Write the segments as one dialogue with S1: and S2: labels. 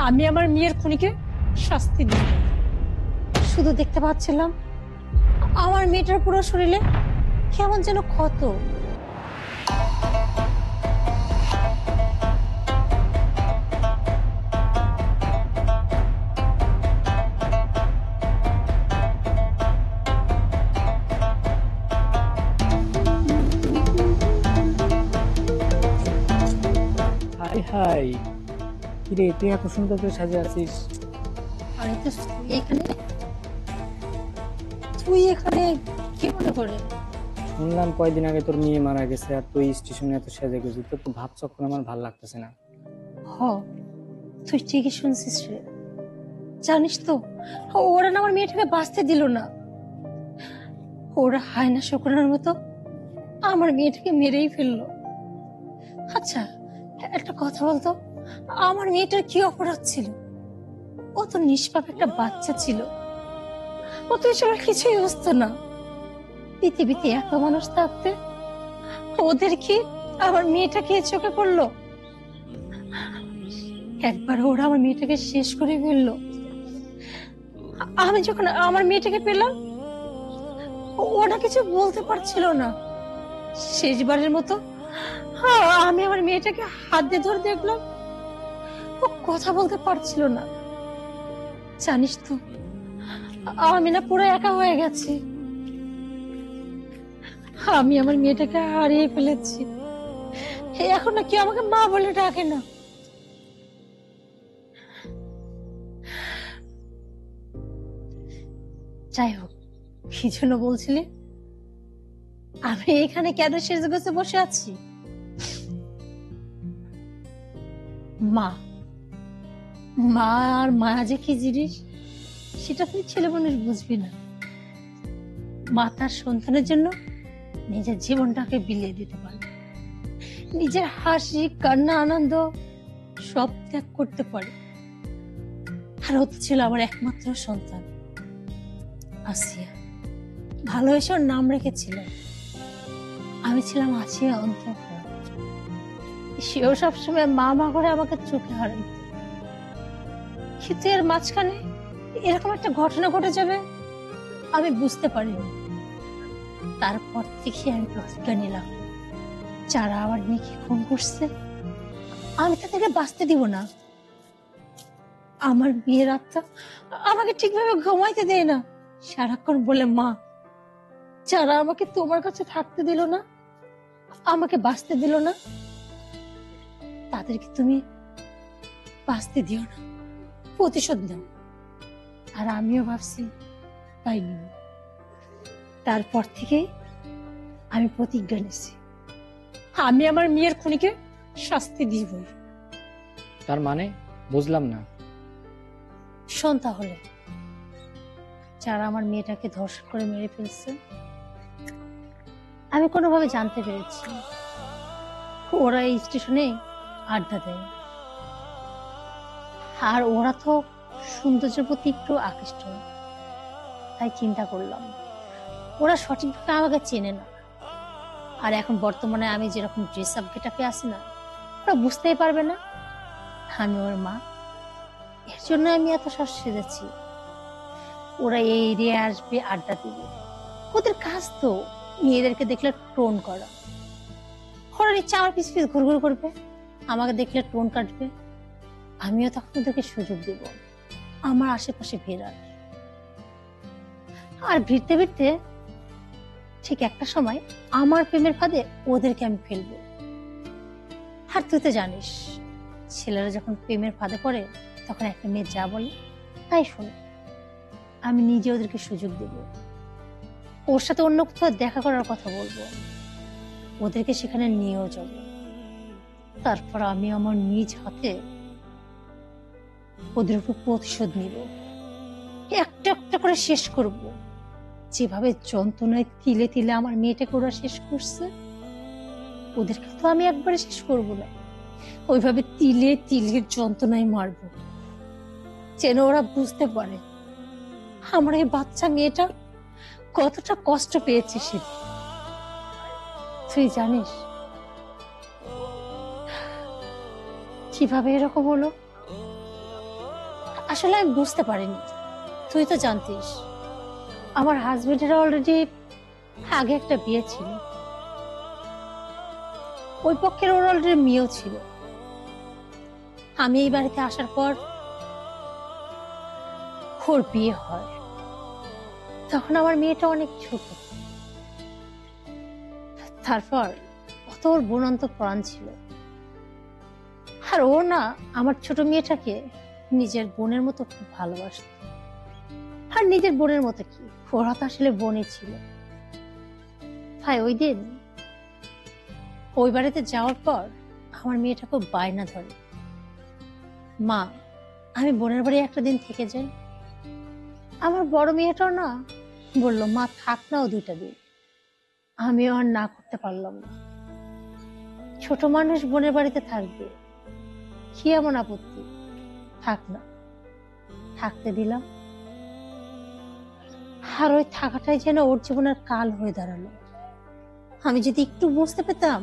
S1: আমি আমার মেয়ের খুনিকে শাস্তি দিই। শুধু দেখতে পাচ্ছিলাম আমার মেয়েটার পুরো শরীরে কেমন যেন ক্ষত।
S2: হাই হাই, কিরে তুই এত সুন্দর করে সাজে আছিস?
S1: আর এখানে তুই এখানে কি মনে করে?
S2: শুনলাম কয়দিন আগে তোর মেয়ে মারা গেছে আর তুই স্টেশনে এত সেজে গেছিস, তোর তো ভাব চক্কর আমার ভাল লাগতেছে না।
S1: হ, তুই ঠিকই শুনছিস রে। জানিস তো ওরা না আমার মেয়েটাকে বাঁচতে দিল না। ওরা হায়না শকুনের মতো আমার মেয়েটাকে মেরেই ফেললো। আচ্ছা, একটা কথা বলতো, আমার মেয়েটার কি অপরাধ ছিল? ও তো নিষ্পাপ একটা বাচ্চা ছিল। ও তো এসবের কিছুই বুঝতো না। পৃথিবীতে এত মানুষ থাকতে ওদের কি আমার মেয়েটাকে চোখে পড়লো? একবার ওরা আমার মেয়েটাকে শেষ করে ফেললো। আমি যখন আমার মেয়েটাকে পেলাম ওরা কিছু বলতে পারছিল না। শেষবারের মতো আমি আমার মেয়েটাকে হাত দিয়ে ধরে দেখলাম, ও কথা বলতে পারছিল না। জানিস তো আমি না পুরো একা হয়ে গেছি। আমি আমার মেয়েটাকে হারিয়ে ফেলেছি। এখন না কেউ আমাকে মা বলে ডাকে না। যাই হোক, কি জন্য বলছিলি? আমি এখানে কেন সেজে গুজে বসে আছি? মা, মা আর মায়া যে কি জিনিস সেটা তুই ছেলে মানুষ বুঝবি না। মা তার সন্তানের জন্য নিজের জীবনটাকে বিলিয়ে দিতে পারে, নিজের হাসি কান্না আনন্দ সব ত্যাগ করতে পারে। আর ও তো ছিল আমার একমাত্র সন্তান আসিয়া। ভালোবেসে ওর নাম রেখেছিল। আমি ছিলাম আসিয়া অন্তঃপুর। সেও সবসময় মা মা করে আমাকে চোখে হারাইত। কিন্তু এর মাঝখানে এরকম একটা ঘটনা ঘটে যাবে আমি বুঝতে পারিনি। তারপর থেকে আমি প্রতিজ্ঞা নিলাম, যারা আমার মেয়েকে খুন করছে আমি তাদেরকে বাঁচতে দিব না। আমার বিয়ের আত্মা আমাকে ঠিকভাবে ঘুমাইতে দেয় না। সারাক্ষণ বলে, মা, যারা আমাকে তোমার কাছে থাকতে দিল না, আমাকে বাঁচতে দিল না, তাদেরকে তুমি বাঁচতে দিও না, প্রতিশোধ দাও। আর আমিও ভাবছি তাই নিব। তারপর থেকে আমি প্রতিজ্ঞা নিছি, আমি আমার মেয়ের খুনিকে শাস্তি দিব।
S2: তার মানে বুঝলাম না।
S1: শোন তাহলে, যারা আমার মেয়েটাকে ধর্ষণ করে মেরে ফেলছে আমি কোনোভাবে জানতে পেরেছি ওরা এই স্টেশনে আড্ডা দেয়। আর ওরা তো সৌন্দর্যের প্রতি একটু আকৃষ্ট। তাই চিন্তা করলাম ওরা সঠিকভাবে আমাকে চেনে না। আর এখন বর্তমানে আমি যেরকম ড্রেস আপ গেটআপে আছি না, ওরা বুঝতেই পারবে না আমি ওর মা। এর জন্য আমি এত সস সেজেছি। ওরা এই এরিয়ায় আসবে, আড্ডা দিবে। ওদের কাজ তো মেয়েদেরকে দেখলে টোন করা। ওরা ইচ্ছা আমার পিছ পিছ ঘুরঘুর করবে, আমাকে দেখলে টোন কাটবে। আমিও তখন ওদেরকে সুযোগ দেব আমার আশেপাশে ঘেরার। আর ভিড়তে ভিড়তে ঠিক একটা সময় আমার প্রেমের ফাঁদে ওদেরকে আমি ফেলবো। আর তুই তো জানিস, ছেলেরা যখন প্রেমের ফাঁদে পড়ে তখন একটা মেয়ে যা বলে তাই শোনে। আমি নিজে ওদেরকে সুযোগ দেব, ওর সাথে অন্য কোথাও দেখা করার কথা বলবো, ওদেরকে সেখানে নিয়েও যাব। তারপর আমি আমার নিজ হাতে ওদের উপর প্রতিশোধ নিব, একটা একটা করে শেষ করব। যেভাবে যন্ত্রণায় তিলে তিলে আমার মেয়েটাকে ওরা শেষ করছে, ওদেরকে তো আমি একবারে শেষ করব না, ওইভাবে তিলে তিলে যন্ত্রণায় মারব, যেন ওরা বুঝতে পারে আমার এই বাচ্চা মেয়েটা কতটা কষ্ট পেয়েছে সেদিন। তুই জানিস কিভাবে এরকম হলো? আসলে আমি বুঝতে পারিনি, তুই তো জানতিস আমার হাজবেন্ডের অলরেডি আগে একটা বিয়ে ছিল, ওই পক্ষের ওর অলরেডি মেয়েও ছিল। আমি এই বাড়িতে আসার পর ওর বিয়ে হয়, তখন আমার মেয়েটা অনেক ছোট। তারপর অত ওর বোনন্ত প্রাণ ছিল, আর ও না আমার ছোট মেয়েটাকে নিজের বোনের মতো খুব ভালোবাসত। আর নিজের বোনের মতো কি, ওরা তো আসলে বোনই ছিল। তাই ওই দিন ওই বাড়িতে যাওয়ার পর আমার মেয়েটা খুব বায়না ধরে, মা আমি বোনের বাড়ি একটা দিন থেকে যাই। আমার বড় মেয়েটাও না বললো, মা থাক না ও 2টা দিন। আমিও আর না করতে পারলাম না, ছোট মানুষ বোনের বাড়িতে থাকবে, কি এমন আপত্তি, থাক না। থাকতে দিলাম, আর ওই থাকাটাই যেন ওর জীবনের কাল হয়ে দাঁড়ালো। আমি যদি একটু বুঝতে পেতাম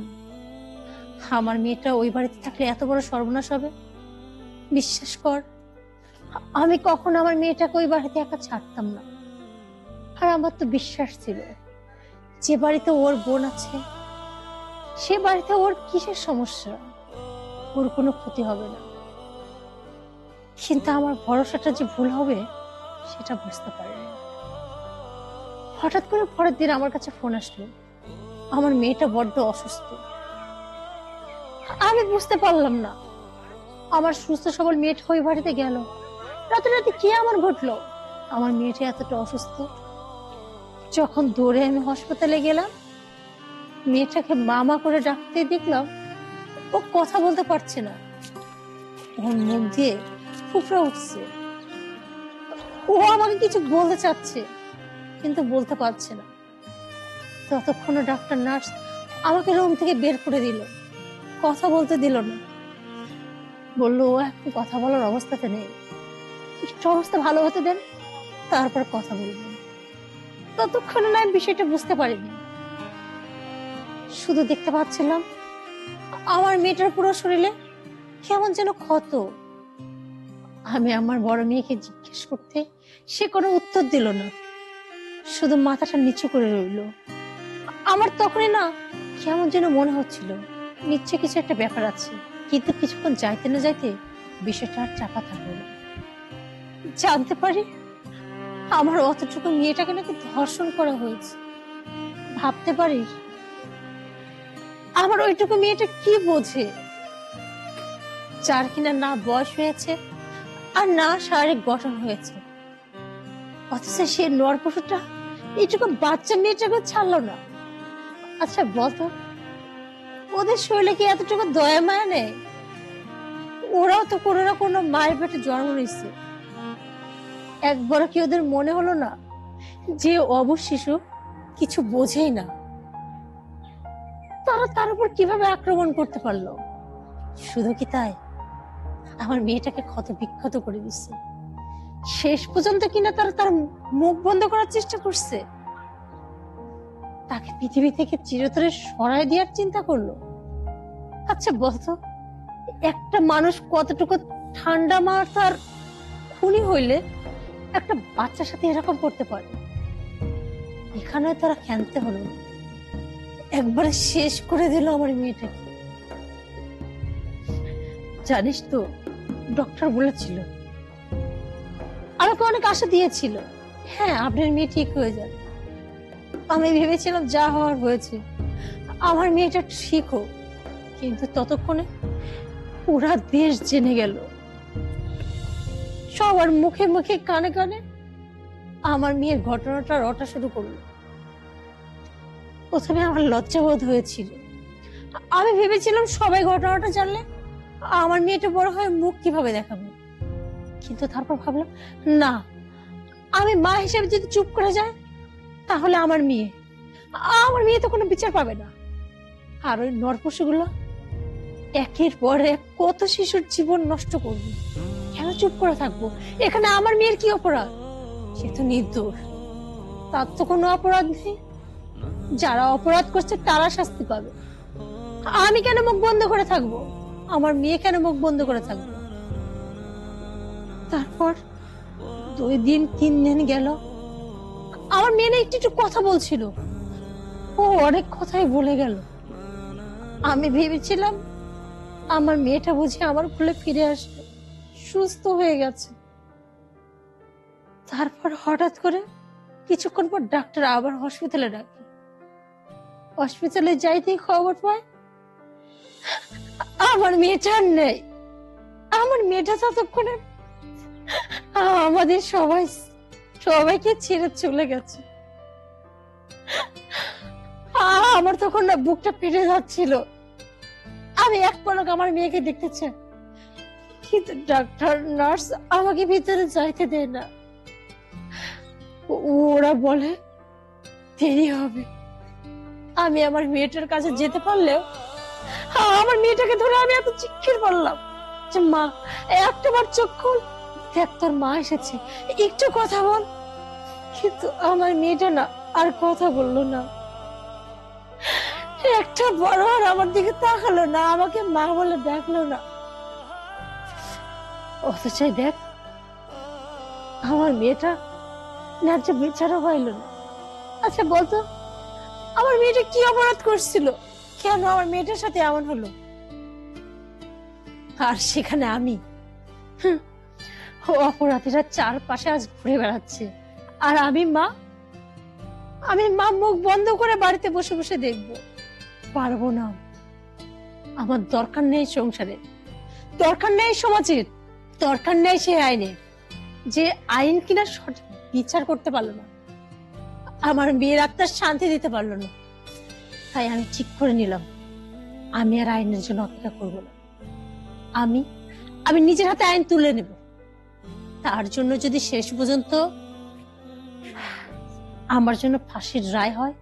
S1: আমার মেয়েটা ওই বাড়িতে থাকলে এত বড় সর্বনাশ হবে, বিশ্বাস কর আমি কখন আমার মেয়েটাকে ওই বাড়িতে একা ছাড়তাম না। আর আমার তো বিশ্বাস ছিল যে বাড়িতে ওর বোন আছে সে বাড়িতে ওর কিসের সমস্যা, ওর কোনো ক্ষতি হবে না। কিন্তু আমার ভরসাটা যে ভুল হবে সেটা বুঝতে পারিনি। হঠাৎ করে পরের দিন আমার কাছে ফোন আসলো, আমার মেয়েটা বড্ড অসুস্থ। আমি বুঝতে পারলাম না, আমার সুস্থ সবল মেয়েটা ওই বাড়িতে গেল, রাতে রাতে কি আমার ঘটলো, আমার মেয়েটা এতটা অসুস্থ। যখন দৌড়ে আমি হাসপাতালে গেলাম, মেয়েটাকে মামা করে ডাকতে দেখলাম ও কথা বলতে পারছে না, ওর মুখ দিয়ে ফুফড়া উঠছে। ও আমাকে কিছু বলতে চাচ্ছে কিন্তু বলতে পারছে না। ততক্ষণ ডাক্তার নার্স আমাকে রুম থেকে বের করে দিল, কথা বলতে দিল না। বললো ও এখন কথা বলার অবস্থাতে নেই, একটু অবস্থা ভালো হতে দেন তারপর কথা বলবেন। ততক্ষণে না আমি বিষয়টা বুঝতে পারিনি, শুধু দেখতে পাচ্ছিলাম আমার মেয়েটার পুরো শরীরে কেমন যেন ক্ষত। আমি আমার বড় মেয়েকে জিজ্ঞেস করতে সে কোনো উত্তর দিল না, শুধু মাথাটা নিচু করে রইল। আমার তখনই না কেমন যেন মনে হচ্ছিল নিশ্চয় কিছু একটা ব্যাপার আছে, কিন্তু কিছুক্ষণ যাইতে না যাইতে বিষয়টা আর চাপা থাকলো না। জানতে পারি আমার অতটুকু মেয়েটাকে নাকি ধর্ষণ করা হয়েছে। ভাবতে পারিস আমার ওইটুকু মেয়েটা কি বোঝে, যার কিনা না বয়স হয়েছে আর না শারীরিক গঠন হয়েছে, অথচ সে নরপশুটা এইটুকু বাচ্চা মেয়েটাকে ছাড়লো না। আচ্ছা বলতো, ওদের শরীরে কি এতটুকু দয়া মায়া নেই? ওরাও তো কোনো না কোনো মায়ের পেটে জন্ম নিচ্ছে, একবার কি ওদের মনে হলো না যে অবশ শিশু কিছু বোঝেই না, তারা তার উপর কিভাবে আক্রমণ করতে পারলো? শুধু কি তাই, আমার মেয়েটাকে ক্ষত বিক্ষত করে দিচ্ছে, শেষ পর্যন্ত কিনা তারা তার মুখ বন্ধ করার চেষ্টা করছে, তাকে পৃথিবী থেকে চিরতরে সরায় দেওয়ার চিন্তা করলো। আচ্ছা বলতো, একটা মানুষ কতটুকু ঠান্ডা মাথার খুনি হইলে একটা বাচ্চার সাথে এরকম করতে পারে? এখানে তারা ক্ষান্ত হলো, একবারে শেষ করে দিল আমার মেয়েটাকে। জানিস তো, ডক্টর বলেছিল, আমাকে অনেক আশা দিয়েছিল, হ্যাঁ আপনার মেয়ে ঠিক হয়ে যাবে। আমি ভেবেছিলাম যা হওয়ার হয়েছে, আমার মেয়েটা ঠিক হোক, কিন্তু ততক্ষণে পুরা দেশ জেনে গেল, সবার মুখে মুখে কানে কানে আমার মেয়ের ঘটনাটা রটা শুরু করলো। প্রথমে আমার লজ্জাবোধ হয়েছিল, আমি ভেবেছিলাম সবাই ঘটনাটা জানলে আমার মেয়েটা বড় হয়ে মুখ কিভাবে দেখাবো, কিন্তু তারপর ভাবলাম না, আমি মা হিসেবে যদি চুপ করে যায় তাহলে আমার মেয়ে তো কোনো বিচার পাবে না। আর ওই নরপশুগুলো একের পর এক কত শিশুর জীবন নষ্ট করবে, কেন চুপ করে থাকবো? এখানে আমার মেয়ের কি অপরাধ? সে তো নির্দোষ, তার তো কোনো অপরাধ নেই। যারা অপরাধ করছে তারা শাস্তি পাবে, আমি কেন মুখ বন্ধ করে থাকবো? আমার মেয়ে কেন মুখ বন্ধ করে থাকবো? তারপর 2 দিন 3 দিন গেল, আমার মেয়ে না একটু একটু কথা বলছিল। ও অনেক কথাই বলে গেল। আমি ভেবেছিলাম আমার মেয়েটা বুঝি আমার কোলে ফিরে আসবে, সুস্থ হয়ে গেছে। তারপর হঠাৎ করে কিছুক্ষণ পর ডাক্তার আবার হসপিটালে ডাকে। হসপিটালে যাইতেই খবর পায় আমার মেয়েটা আর নেই। আমার মেয়েটা ততক্ষণে আমাদের সবাইকে ছেড়ে চলে গেছে। আমার তখন না বুকটা ফেটে যাচ্ছিল। আমি এক পলক আমার মেয়েকে দেখতে চাই, কিন্তু ডাক্তার নার্স আমাকে ভিতরে যাইতে দেয় না। ওরা বলে দেরি হবে। আমি আমার মেয়েটার কাছে যেতে পারলেও আমার মেয়েটাকে ধরে আমি এত চিৎকার করলাম যে, মা একটাবার চোখ খোল, দেখ তোর মা এসেছে, একটু কথা বল। কিন্তু আমার মেয়েটা না আর কথা বললো না, একটা বড় আর আমার দিকে তাকালো না, আমাকে মা বলে ডাকলো না। অথচ দেখ আমার মেয়েটা ন্যায্য বিচারও পাইল না। আচ্ছা বলতো, আমার মেয়েটা কি অপরাধ করছিল? কেন আমার মেয়েটার সাথে এমন হলো? আর সেখানে আমি অপরাধীরা চারপাশে আজ ঘুরে বেড়াচ্ছে, আর আমি মা মুখ বন্ধ করে বাড়িতে বসে বসে দেখবো? পারবো না। আমার দরকার নেই সংসারে, দরকার নেই সমাজের, দরকার নেই সে আইনের, যে আইন কিনা সঠিক বিচার করতে পারলো না, আমার মেয়ের আত্মার শান্তি দিতে পারলো না। তাই আমি ঠিক করে নিলাম আমি আর আইনের জন্য অপেক্ষা করবো না। আমি নিজের হাতে আইন তুলে নেব। তার জন্য যদি শেষ পর্যন্ত আমার জন্য ফাঁসির রায় হয়,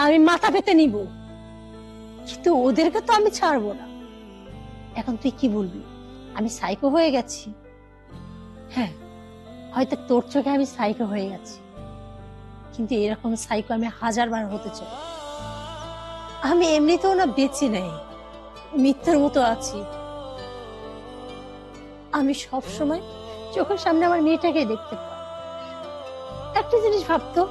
S1: আমি মাথা পেতে নিব, কিন্তু ওদেরকে তো আমি ছাড়বো না। এখন তুই কি বলবি, আমি সাইকো হয়ে গেছি? হ্যাঁ, হয়তো তোর চোখে আমি সাইকো হয়ে গেছি, কিন্তু এরকম সাইকো আমি 1000বার হতে চাই। আমি এমনিতেও না বেঁচে নেই, মৃত্যুর মতো আছি। আমি সব সময় চোখের সামনে আমার মেয়েটাকে দেখতে পাই। একটা জিনিস ভাবতো,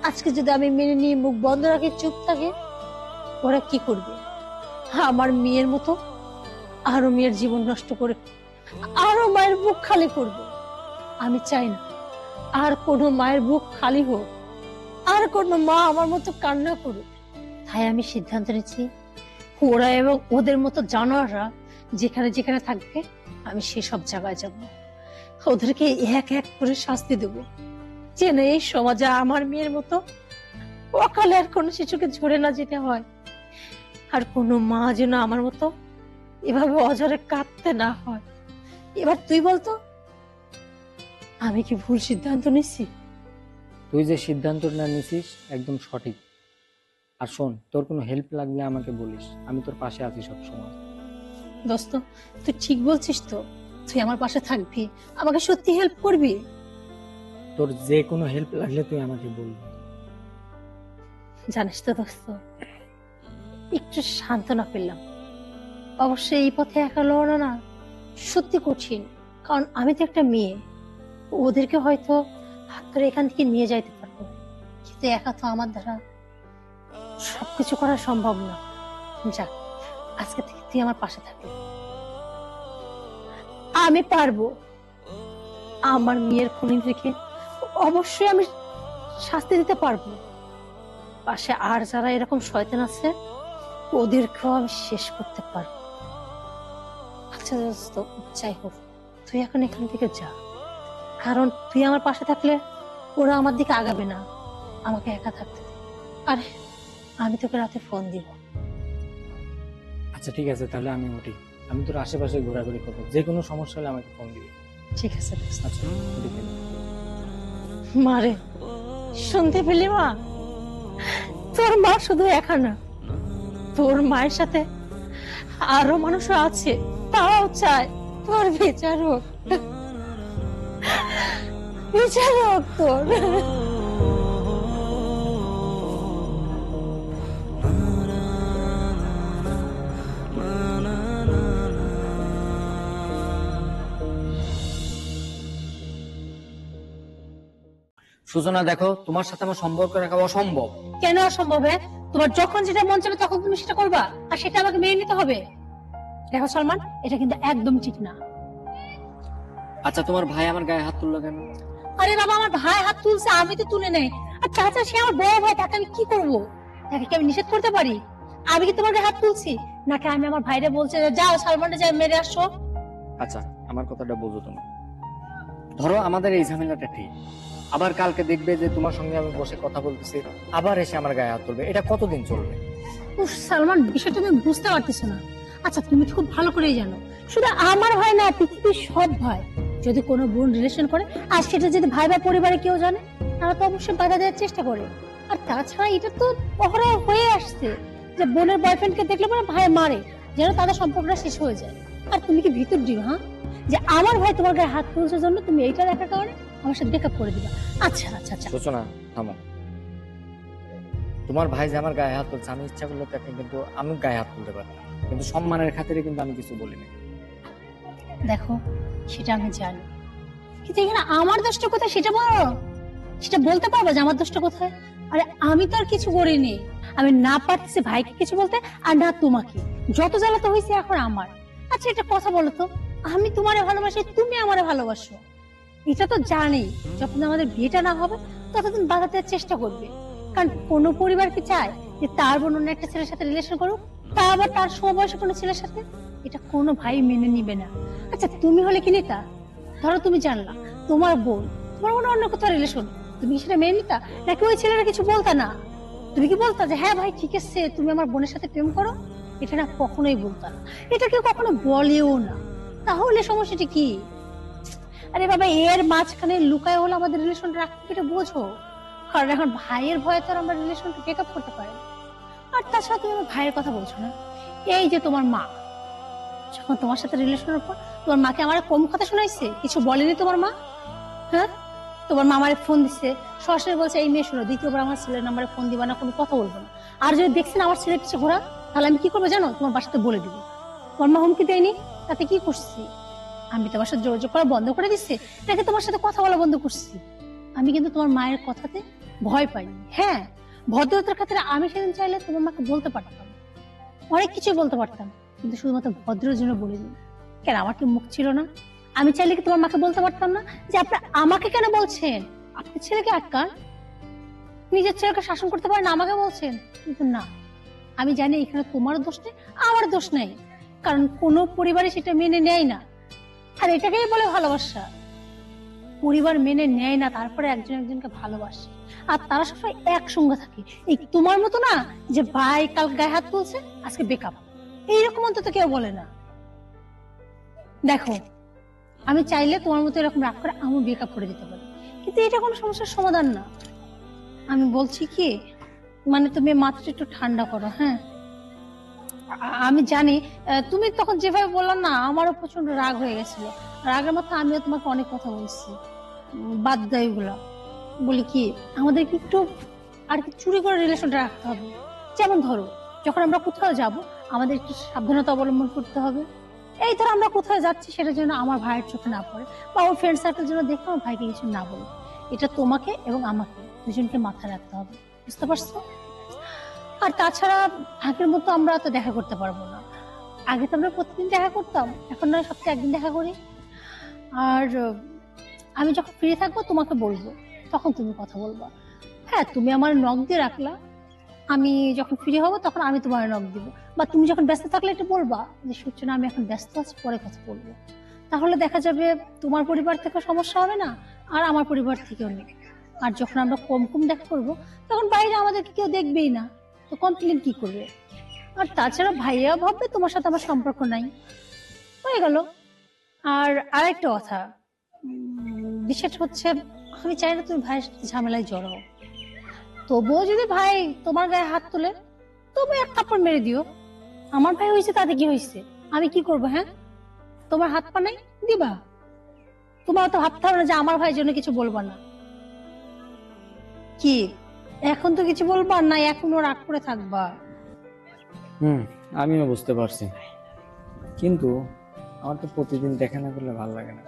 S1: আজকে যদি আমি মেনে নিয়ে মুখ বন্ধ রাখি, চুপ থাকে, ওরা কি করবে? আমার মেয়ের মতো আরো মেয়ের জীবন নষ্ট করে আরো মায়ের বুক খালি করবে। আমি চাই না আর কোনো মায়ের বুক খালি হোক, আর কোনো মা আমার মতো কান্না করুক। তাই আমি সিদ্ধান্ত নিচ্ছি, ওরা এবং ওদের মতো জানোয়াররা যেখানে যেখানে থাকবে, আমি সেসব জায়গায় যাব, ওদেরকে এক এক করে শাস্তি দেব, যেন এই সমাজে আমার মেয়ের মতো অকালে আর কোনো শিশুকে ঝরে না যেতে হয়, আর কোনো মা যেন আমার মতো এভাবে অজরে কাঁদতে না হয়। এবার তুই বলতো, আমি কি ভুল সিদ্ধান্ত নিচ্ছি?
S2: তুই যে সিদ্ধান্তটা নিছিস একদম সঠিক। আর শোন, তোর কোনো হেল্প লাগলে আমাকে বলিস, আমি তোর পাশে আছি সবসময়।
S1: দোস্ত, তুই ঠিক বলছিস তো? তুই আমার পাশে থাকবি, আমাকে সত্যি হেল্প করবি?
S2: তোর যে কোনো হেল্প লাগলে তুই আমাকে বলবি।
S1: জানিস তো দোস্ত, একটু সান্ত্বনা পেলাম। অবশ্যই এই পথে একা লড়ানো না সত্যি কঠিন, কারণ আমি তো একটা মেয়ে। ওদেরকে হয়তো হাত ধরে এখান থেকে নিয়ে যাইতে পারবো, কিন্তু একা তো আমার দ্বারা সবকিছু করা সম্ভব না। যাক, আজকে থেকে তুই আমার পাশে থাকবি। আমি পারবো। আমার মেয়ের খুনিদেরকে অবশ্যই আমি শাস্তি দিতে পারবো। পাশে আর যারা এরকম শয়তান আছে, ওদেরকেও আমি শেষ করতে পারবো। আচ্ছা দোস্ত, যাই হোক, তুই এখন এখান থেকে যা, কারণ তুই আমার পাশে থাকলে ওরা আমার দিকে আগাবে না, আমাকে একা থাকতে দে। আর আমি তোকে রাতে ফোন দিব।
S2: আচ্ছা ঠিক আছে, তাহলে আমি উঠি। আমি তোর আশেপাশে ঘোরাঘুরি করবো, যে কোনো সমস্যা হলে আমাকে ফোন দিবি।
S1: ঠিক আছে দোস্ত।
S2: আচ্ছা, উঠি তাহলে।
S1: মারে, শুনতে পেলি মা? তোর মা শুধু একা না, তোর মায়ের সাথে আরো মানুষও আছে, তাও চায় তোর বিচার হোক, বিচার হোক তোর।
S2: সূচনা দেখো, তোমার সাথে আমার সম্পর্ক রাখা অসম্ভব।
S1: কেন অসম্ভব? তোমার যখন যেটা মন চাবে তখন তুমি সেটা করবা, আর সেটা আমাকে মেনে নিতে হবে। দেখো সালমান, এটা কিন্তু একদম ঠিক না।
S2: আচ্ছা, তোমার ভাই আমার গায়ে হাত তুললো কেন?
S1: আরে বাবা, আমার ভাই হাত তুলছে, আমি তো তুলে নেই। আর তাছাড়া সে আমার বড় ভাই, তাকে আমি কি করবো? তাকে কি আমি নিষেধ করতে পারি? আমি কি তোমার গায়ে হাত তুলছি? নাকি আমি আমার ভাইরে বলছে যে যাও সালমানটা যাই মেরে আসো?
S2: আচ্ছা, আমার কথাটা বোঝো তুমি। ধরো আমাদের এই ঝামেলাটা ঠিক, আবার কালকে দেখবে যে তোমার সঙ্গে আমি বসে কথা বলতেছি, আবার এসে আমার গায়ে হাত তুলবে। এটা কতদিন চলবে?
S1: উফ সালমান, বিষয়টা তুমি বুঝতে পারতেছো না। আচ্ছা, তুমি খুব ভালো করেই জানো, শুধু আমার ভাই না, পৃথিবীর সব ভাই যদি কোনো বোন রিলেশন করে, আর সেটা যদি ভাই বা পরিবারে কেউ জানে, তারা তো অবশ্যই বাধা দেওয়ার চেষ্টা করে। আর তাছাড়া এটা তো অহরহ হয়ে আসছে যে বোনের বয়ফ্রেন্ডকে দেখলে পরে ভাই মারে, যেন তাদের সম্পর্কটা শেষ হয়ে যায়। আর তুমি কি ভিতর দিও, হ্যাঁ, যে আমার ভাই তোমার গায়ে হাত তুলছে জন্য তুমি এইটা দেখার কারণে আমার সাথে ব্রেকআপ করে দিবা? আচ্ছা আচ্ছা আচ্ছা,
S2: সূচনা, থামো। তোমার ভাই যে আমার গায়ে হাত তুলছে, আমি ইচ্ছা করলে তাকে কিন্তু আমি গায়ে হাত তুলতে পারি, কিন্তু সম্মানের খাতিরে কিন্তু আমি কিছু বলিনি।
S1: দেখো সেটা আমি জানি, কিন্তু এখানে আমার দোষটা কোথায় সেটা বলো। সেটা বলতে পারবো যে আমার দোষটা কোথায়? আরে আমি তো আর কিছু করিনি। আমি না পারতেছি ভাইকে কিছু বলতে, আর না তোমাকে। যত জ্বালা তো হয়েছে এখন আমার। আচ্ছা, এটা কথা বলো তো, আমি তোমারে ভালোবাসি, তুমি আমারে ভালোবাসো, এটা তো জানি। যখন আমাদের বিয়েটা না হবে ততদিন বাধা দেওয়ার চেষ্টা করবে। কারণ কোনো পরিবার কি চায় যে তার বোন অন্য একটা ছেলের সাথে রিলেশন করুক, তা আবার তার সমবয়সী কোনো ছেলের সাথে? এটা কোনো ভাই মেনে নিবে না। আচ্ছা, তুমি হলে কি নিতা? ধরো তুমি জানলা তোমার বোন, তোমার বোন অন্য কোথাও রিলেশন, তুমি কি সেটা মেনে নিতা? নাকি ওই ছেলেরা কিছু বলতা না? তুমি কি বলতা যে হ্যাঁ ভাই ঠিক আছে, তুমি আমার বোনের সাথে প্রেম করো? এটা না, কখনোই বলতা না। এটা কেউ কখনো বলেও না। তাহলে সমস্যাটা কি? আরে বাবা, এর মাঝখানে লুকায় হলো আমাদের রিলেশনটা রাখতে, এটা বোঝো। কারণ এখন ভাইয়ের ভয়ে তো আর আমরা রিলেশনটা ব্রেকআপ করতে পারি না। আর তাছাড়া তুমি আমার ভাইয়ের কথা বলছো না, এই যে তোমার মা যখন তোমার সাথে রিলেশনের উপর, তোমার মাকে আমার কম কথা শোনাইছে? কিছু বলেনি তোমার মা? হ্যাঁ, তোমার মা আমারে ফোন দিচ্ছে, সরাসরি বলছে এই মেয়ে শোনো, দ্বিতীয়বার আমার ছেলের নাম্বারে ফোন দিবা না, কোনো কথা বলবো না। আর যদি দেখছেন আমার ছেলের পিছিয়ে ঘোরা, তাহলে আমি কি করবো জানো? তোমার বাসাতে বলে দিবো। তোমার মা হুমকি দেয়নি? তাতে কি করছি? আমি তোমার সাথে যোগাযোগ করা বন্ধ করে দিচ্ছি, নাকি তোমার সাথে কথা বলা বন্ধ করছি? আমি কিন্তু তোমার মায়ের কথাতে ভয় পাইনি। হ্যাঁ, ভদ্রতার খাতিরে আমি সেদিন চাইলে তোমার মাকে বলতে পারতাম, অনেক কিছু বলতে পারতাম, কিন্তু শুধুমাত্র ভদ্রের জন্য বলিনি। কেন, আমার কি মুখ ছিল না? আমি চাইলে কি তোমার মাকে বলতে পারতাম না যে আপনি আমাকে কেন বলছেন, আপনার ছেলেকে আটকান, নিজের ছেলেকে শাসন করতে পারেন, আমাকে বলছেন? কিন্তু না, আমি জানি এখানে তোমার দোষ নেই, আমার দোষ নেই। কারণ কোনো পরিবারে সেটা মেনে নেয় না। আর এটাকেই বলে ভালোবাসা। পরিবার মেনে নেয় না, তারপরে একজন একজনকে ভালোবাসে, আর তারা সবসময় একসঙ্গে থাকে। এই তোমার মতো না, যে ভাই কাল গায়ে হাত তুলছে আজকে বেকআপ, এইরকম অন্তত কেউ বলে না। দেখো, আমি চাইলে তোমার মতো এরকম রাগ করে আমি ব্রেকআপ করে দিতে পারি, কিন্তু এটা কোনো সমস্যার সমাধান না। আমি বলছি কি, মানে তুমি মাথাটা একটু ঠান্ডা করো। হ্যাঁ, আমি জানি তুমি তখন যেভাবে বললো না, আমারও প্রচন্ড রাগ হয়ে গেছিল। রাগের মাথায় আমিও তোমাকে অনেক কথা বলছি। বাদ দাও এগুলা। বলি কি, আমাদের কি একটু আর কি চুরি করে রিলেশনটা রাখতে হবে। যেমন ধরো, যখন আমরা কোথাও যাব, আমাদের একটু সাবধানতা অবলম্বন করতে হবে। এই ধরো আমরা কোথাও যাচ্ছি, সেটার জন্য আমার ভাইয়ের চোখে না পড়ে, বা ওর ফ্রেন্ড সার্কেল জন্য দেখে আমার ভাইকে কিছু না বলে। এটা তোমাকে এবং আমাকে দুজনকে মাথায় রাখতে হবে, বুঝতে পারছো? আর তাছাড়া আগের মতো আমরা তো দেখা করতে পারবো না। আগে তো আমরা প্রতিদিন দেখা করতাম, এখন নয় সপ্তাহে একদিন দেখা করি। আর আমি যখন ফ্রি থাকবো তোমাকে বলবো, তখন তুমি কথা বলবা। হ্যাঁ, তুমি আমার নক দিয়ে রাখলা, আমি যখন ফ্রি হবো তখন আমি তোমার নক দিব। বা তুমি যখন ব্যস্ত থাকলে এটা বলবা যে সূচনা আমি এখন ব্যস্ত আছি, পরে কথা বলবো। তাহলে দেখা যাবে তোমার পরিবার থেকে সমস্যা হবে না, আর আমার পরিবার থেকেও নেই। আর যখন আমরা কম কম দেখা করবো, তখন বাইরে আমাদেরকে কেউ দেখবেই না, তো কমপ্লেন কি করবে? আর তাছাড়া ভাইয়া ভাববে তোমার সাথে আমার সম্পর্ক নাই, হয়ে গেল। আর আরেকটা কথা, বিষয়টা হচ্ছে, আমি চাই না তুমি ভাইয়ের সাথে ঝামেলায় জড়াও। তবুও যদি ভাই তোমার গায়ে হাত তুলে, তবু এক থাপ্পড় মেরে দিও। আমার ভাই হয়েছে তাতে কি হয়েছে, আমি কি করবো? হ্যাঁ, তোমার হাত পা নাই, দিবা। তোমার তো ভাবতে হবে না যে আমার ভাইয়ের জন্য কিছু বলবা না। কি, এখন তো কিছু বলবা না, এখনো রাগ করে থাকবা?
S2: আমিও বুঝতে পারছি, কিন্তু আমার তো প্রতিদিন দেখা না করলে ভালো লাগে না।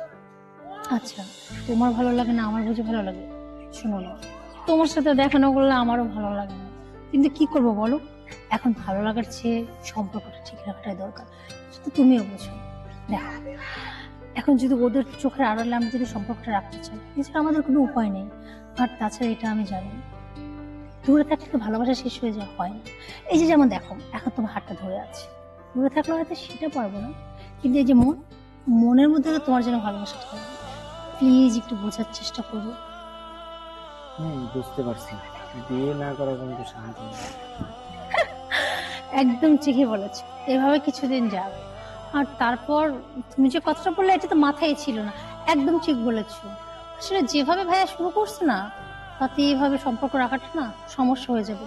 S1: আচ্ছা, তোমার ভালো লাগে না, আমার বুঝে ভালো লাগে। শোনো না, তোমার সাথে দেখা না করলে আমারও ভালো লাগে না, কিন্তু কি করবো বলো, এখন ভালো লাগার চেয়ে সম্পর্কটা ঠিক রাখাটাই দরকার। সেটা তুমিও বোঝো। দেখো, এখন যদি ওদের চোখের আড়ালে আমরা যদি সম্পর্কটা রাখতে চাই, এছাড়া আমাদের কোনো উপায় নেই। আর তাছাড়া এটা আমি জানি, দূরে থাকলে তো ভালোবাসা শেষ হয়ে যাওয়া হয় না। এই যে যেমন দেখো, এখন তোমার হাতটা ধরে আছে, দূরে থাকলে হয়তো সেটা পারবো না, কিন্তু এই যে মনের মধ্যে তো তোমার জন্য ভালোবাসা থাকবে। প্লিজ একটু বোঝার চেষ্টা করো।
S2: বুঝতে পারছি, বিয়ে না করা কিন্তু শান্তি নেই।
S1: একদম ঠিকই বলেছো, এভাবে কিছুদিন যাও। আর তারপর তুমি যে কথাটা বললে, এটা তো মাথায় ছিল না। একদম ঠিক বলেছো। আসলে যেভাবে ভাইয়া শুরু করছে না, তাতে এইভাবে সম্পর্ক রাখাটা না সমস্যা হয়ে যাবে।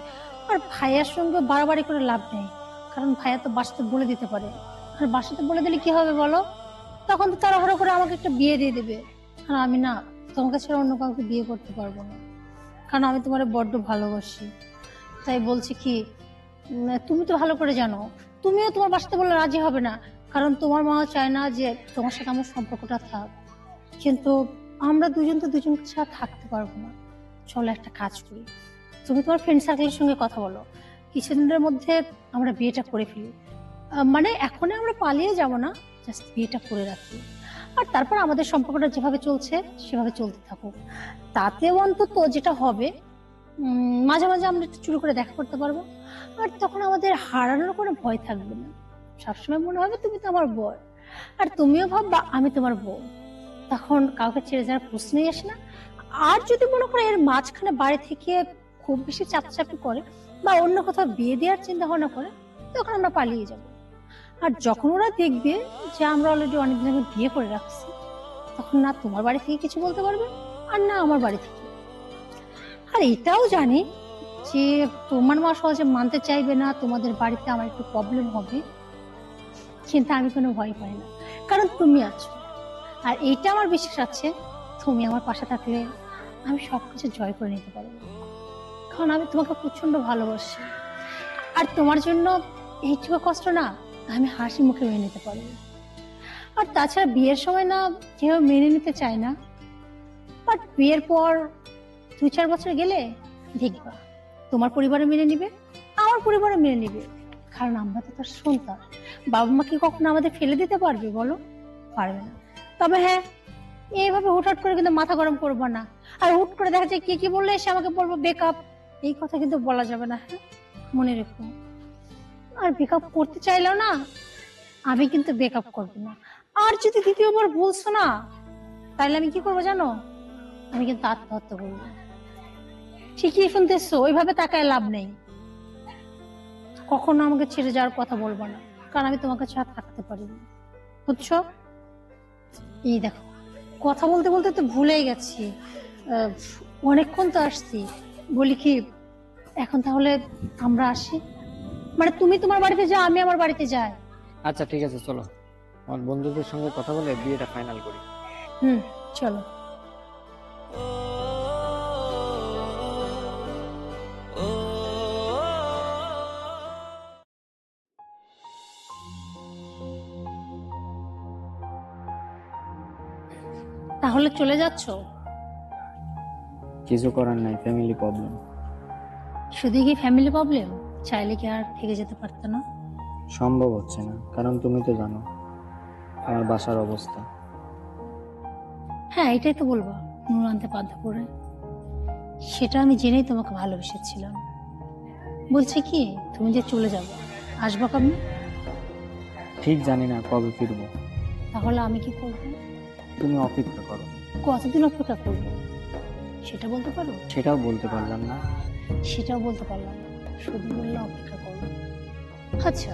S1: আর ভাইয়ার সঙ্গে বাড়াবাড়ি করে লাভ নেই, কারণ ভাইয়া তো বাসাতে বলে দিতে পারে। আর বাসাতে বলে দিলে কি হবে বলো, তখন তো তাড়াহুড়ো করে আমাকে একটা বিয়ে দিয়ে দেবে। আর আমি না তোমাকে ছাড়া অন্য কাউকে বিয়ে করতে পারবো না, কারণ আমি তোমার বড্ড ভালোবাসি। তাই বলছি কি, তুমি তো ভালো করে জানো, তুমিও তোমার বাসাতে বলে রাজি হবে না, কারণ তোমার মাও চায় না যে তোমার সাথে আমার সম্পর্কটা থাক। কিন্তু আমরা দুজন তো দুজনকে ছাড়া থাকতে পারবো না। চলো একটা কাজ করি, তুমি তোমার ফ্রেন্ড সার্কেলের সঙ্গে কথা বলো, কিছুদিনের মধ্যে আমরা বিয়েটা করে ফেলি। মানে এখনই আমরা পালিয়ে যাব না, জাস্ট বিয়েটা করে রাখি। আর তারপর আমাদের সম্পর্কটা যেভাবে চলছে সেভাবে চলতে থাকুক। তাতে অন্তত যেটা হবে, মাঝে মাঝে আমরা একটু চুরি করে দেখা করতে পারবো। আর তখন আমাদের হারানোর কোনো ভয় থাকবে না। সবসময় মনে হবে তুমি তো আমার বর, আর তুমিও ভাববা আমি তোমার বউ। তখন কাউকে ছেড়ে যাওয়ার প্রশ্নই আসে না। আর যদি মনে করো এর মাঝখানে বাড়ি থেকে খুব বেশি চাপাচাপি করে বা অন্য কোথাও বিয়ে দেওয়ার চিন্তা ভাবনা করে, তখন আমরা পালিয়ে যাব। আর যখন ওরা দেখবে যে আমরা অলরেডি অনেকদিন আগে বিয়ে করে রাখছি, তখন না তোমার বাড়ি থেকে কিছু বলতে পারবে, আর না আমার বাড়ি থেকে। আর এটাও জানি যে তোমার মা সহজে মানতে চাইবে না, তোমাদের বাড়িতে আমার একটু প্রবলেম হবে, কিন্তু আমি কোনো ভয় পাই না, কারণ তুমি আছো। আর এইটা আমার বিশ্বাস আছে, তুমি আমার পাশে থাকলে আমি সবকিছু জয় করে নিতে পারবো, কারণ আমি তোমাকে প্রচন্ড ভালোবাসি। আর তোমার জন্য এইটুকু কষ্ট না আমি হাসি মুখে মেনে নিতে পারবো। আর তাছাড়া বিয়ের সময় না কেউ মেনে নিতে চায় না, বাট বিয়ের পর 2-4 বছর গেলে দেখবা তোমার পরিবারে মেনে নিবে, আমার পরিবারে মেনে নিবে, কারণ আমরা তো তার সন্তান। বাবা মা কি কখনো আমাদের ফেলে দিতে পারবে বলো? পারবে না। তবে হ্যাঁ, এইভাবে হুটহাট করে কিন্তু মাথা গরম করবো না। আর হুট করে দেখা যায় কি কি বললে এসে আমাকে বলবো বেকআপ, এই কথা কিন্তু বলা যাবে না, হ্যাঁ মনে রেখো। আর বেকআপ করতে চাইলেও না আমি কিন্তু বেকআপ করবো না। আর যদি দ্বিতীয়বার বলছো না, তাহলে আমি কি করবো জানো? আমি কিন্তু আত্মহত্যা করবো। ঠিকই শুনতেছো, ওইভাবে তাকায় লাভ নেই। কখনো আমাকে ছেড়ে যাওয়ার কথা বলবো না, কারণ আমি তোমাকে ছাড়া থাকতে পারি না, বুঝছো? এই দেখো, কথা বলতে বলতে তো ভুলেই গেছি। অনেকক্ষণ তো আসছি, বলি কি এখন তাহলে আমরা আসি, মানে তুমি তোমার বাড়িতে যাও, আমি আমার বাড়িতে যাই।
S2: আচ্ছা ঠিক আছে, চলো আমার বন্ধুদের সঙ্গে কথা বলে বিয়েটা ফাইনাল করি।
S1: চলো। তাহলে চলে যাচ্ছ?
S2: কিছু করার নাই, ফ্যামিলি প্রবলেম।
S1: শুধু কি ফ্যামিলি প্রবলেম? চাইলে কি আর থেকে যেতে পারতো না?
S2: সম্ভব হচ্ছে না, কারণ তুমি তো জানো আমার বাসার অবস্থা।
S1: হ্যাঁ, এটাই তো বলবো, নুন আনতে বাধ্য করে। সেটা আমি জেনেই তোমাকে ভালোবেসেছিলাম। বলছি কি, তুমি যে চলে যাবে, আসবো কবে?
S2: ঠিক জানি না কবে ফিরবো।
S1: তাহলে আমি কি করবো?
S2: তুমি অপেক্ষা করো।
S1: কতদিন অপেক্ষা করবো সেটা বলতে পারো?
S2: সেটাও বলতে পারলাম না।
S1: সেটাও বলতে পারলাম না, শুধু বললে অপেক্ষা করবো। আচ্ছা,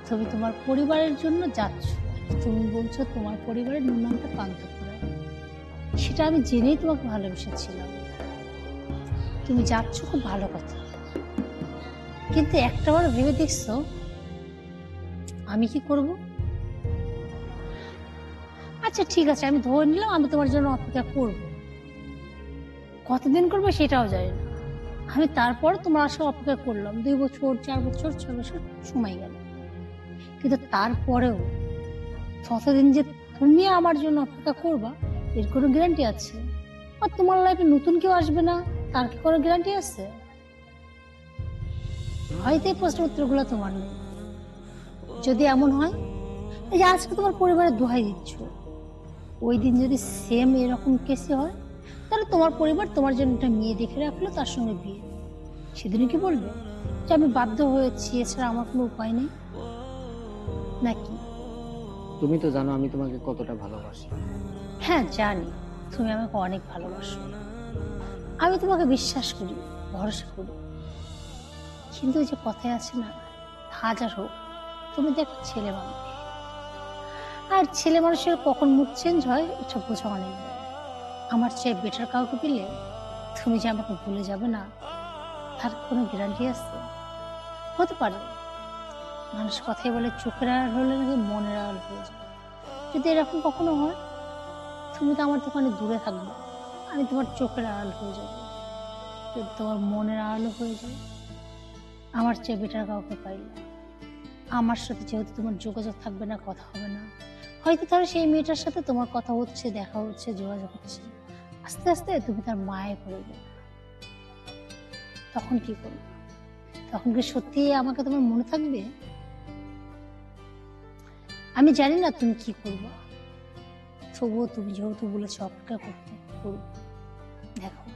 S1: তুমি তোমার পরিবারের জন্য যাচ্ছ, তুমি বলছো তোমার পরিবারের নুন আনতে বাধ্য করে। সেটা আমি জেনেই তোমাকে ভালোবেসেছিলাম। তুমি যাচ্ছ, খুব ভালো কথা, কিন্তু একটাবার ভেবে দেখছো আমি কি করব? আচ্ছা ঠিক আছে, আমি ধরে নিলাম আমি তোমার জন্য অপেক্ষা করব। কতদিন করবো সেটাও জানি না, আমি তারপর তোমার আসলে অপেক্ষা করলাম। 2 বছর, 4 বছর, 6 বছর সময় গেল, কিন্তু তারপরেও ততদিন যে তুমি আমার জন্য অপেক্ষা করবা এর কোনো গ্যারান্টি আছে? আর তোমার লাইফে নতুন কেউ আসবে না তার কি কোনো গ্যারান্টি আছে? হয়তো এই প্রশ্নের উত্তরগুলো তোমার নেই। যদি এমন হয়, এই যে আজকে তোমার পরিবারের দোহাই দিচ্ছ, ওই দিন যদি সেম এরকম কেসে হয়, তাহলে তোমার পরিবার তোমার জন্য একটা মেয়ে দেখে রাখলো, তার সঙ্গে বিয়ে। সেদিনই কি বলবে যে আমি বাধ্য হয়েছি, এছাড়া আমার কোনো উপায় নেই? নাকি?
S2: তুমি তো জানো আমি তোমাকে কতটা ভালোবাসি।
S1: হ্যাঁ জানি, তুমি আমাকে অনেক ভালোবাসো, আমি তোমাকে বিশ্বাস করি, ভরসা করি। কিন্তু ওই যে কথায় আছে না, হাজার হোক তুমি তো একটা ছেলে মানুষ, আর ছেলে মানুষের কখন মুড চেঞ্জ হয় এটা বোঝা অনেক বড়। আমার চেয়ে বেটার কাউকে পেলে তুমি যে আমাকে ভুলে যাবে না তার কোনো গ্যারান্টি আছে? হতে পারে। মানুষ কথাই বলে চোখের আড়াল হলে নাকি মনের আড়াল হয়ে যায়। যদি এরকম কখনো হয়, তুমি তো আমার থেকে অনেক দূরে থাকবে, আমি তোমার চোখের আড়াল হয়ে যাবো। যদি তোমার মনের আড়ালও হয়ে যায়, আমার চেয়ে বেটার কাউকে পাইলে, আমার সাথে যেহেতু তোমার যোগাযোগ থাকবে না, কথা হবে না, হয়তো ধরো সেই মেয়েটার সাথে তোমার কথা হচ্ছে, দেখা হচ্ছে, যোগাযোগ হচ্ছে, আস্তে আস্তে তুমি তার মায়ে পড়ে যাবে। তখন কি করবে? তখন কি সত্যি আমাকে তোমার মনে থাকবে? আমি জানি না তুমি কি করবে, তবুও তুমি যেহেতু বলেছো অপেক্ষা করতে, করবো। দেখো,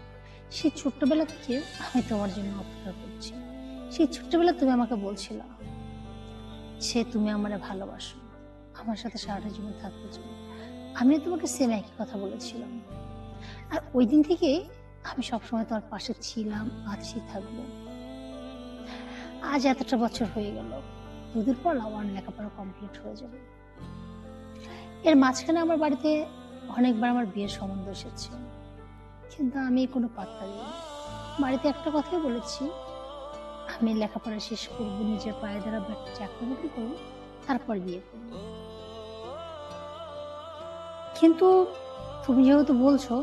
S1: সেই ছোট্টবেলা থেকে আমি তোমার জন্য অপেক্ষা করছি। সেই ছোট্টবেলা তুমি আমাকে বলছিল সে তুমি আমারে ভালোবাসো, আমার সাথে সারাটা জীবন থাকতে চাও। আমি তোমাকে সেম একই কথা বলেছিলাম, আর ওই দিন থেকে আমি সবসময় তোমার পাশে ছিলাম, আছি, থাকবো। আজ এতটা বছর হয়ে গেল, দুদিন পর আমার লেখাপড়া কমপ্লিট হয়ে যাবে। এর মাঝখানে আমার বাড়িতে অনেকবার আমার বিয়ের সম্বন্ধ এসেছে, কিন্তু আমি কোনো পাত্তা দিইনি। বাড়িতে একটা কথাই বলেছি, আমি লেখাপড়া শেষ করবো, নিজের পায়ে দাঁড়াবো, একটা চাকরি বাকরি করবো, তারপর বিয়ে করবো। কিন্তু তুমি যেহেতু বলছো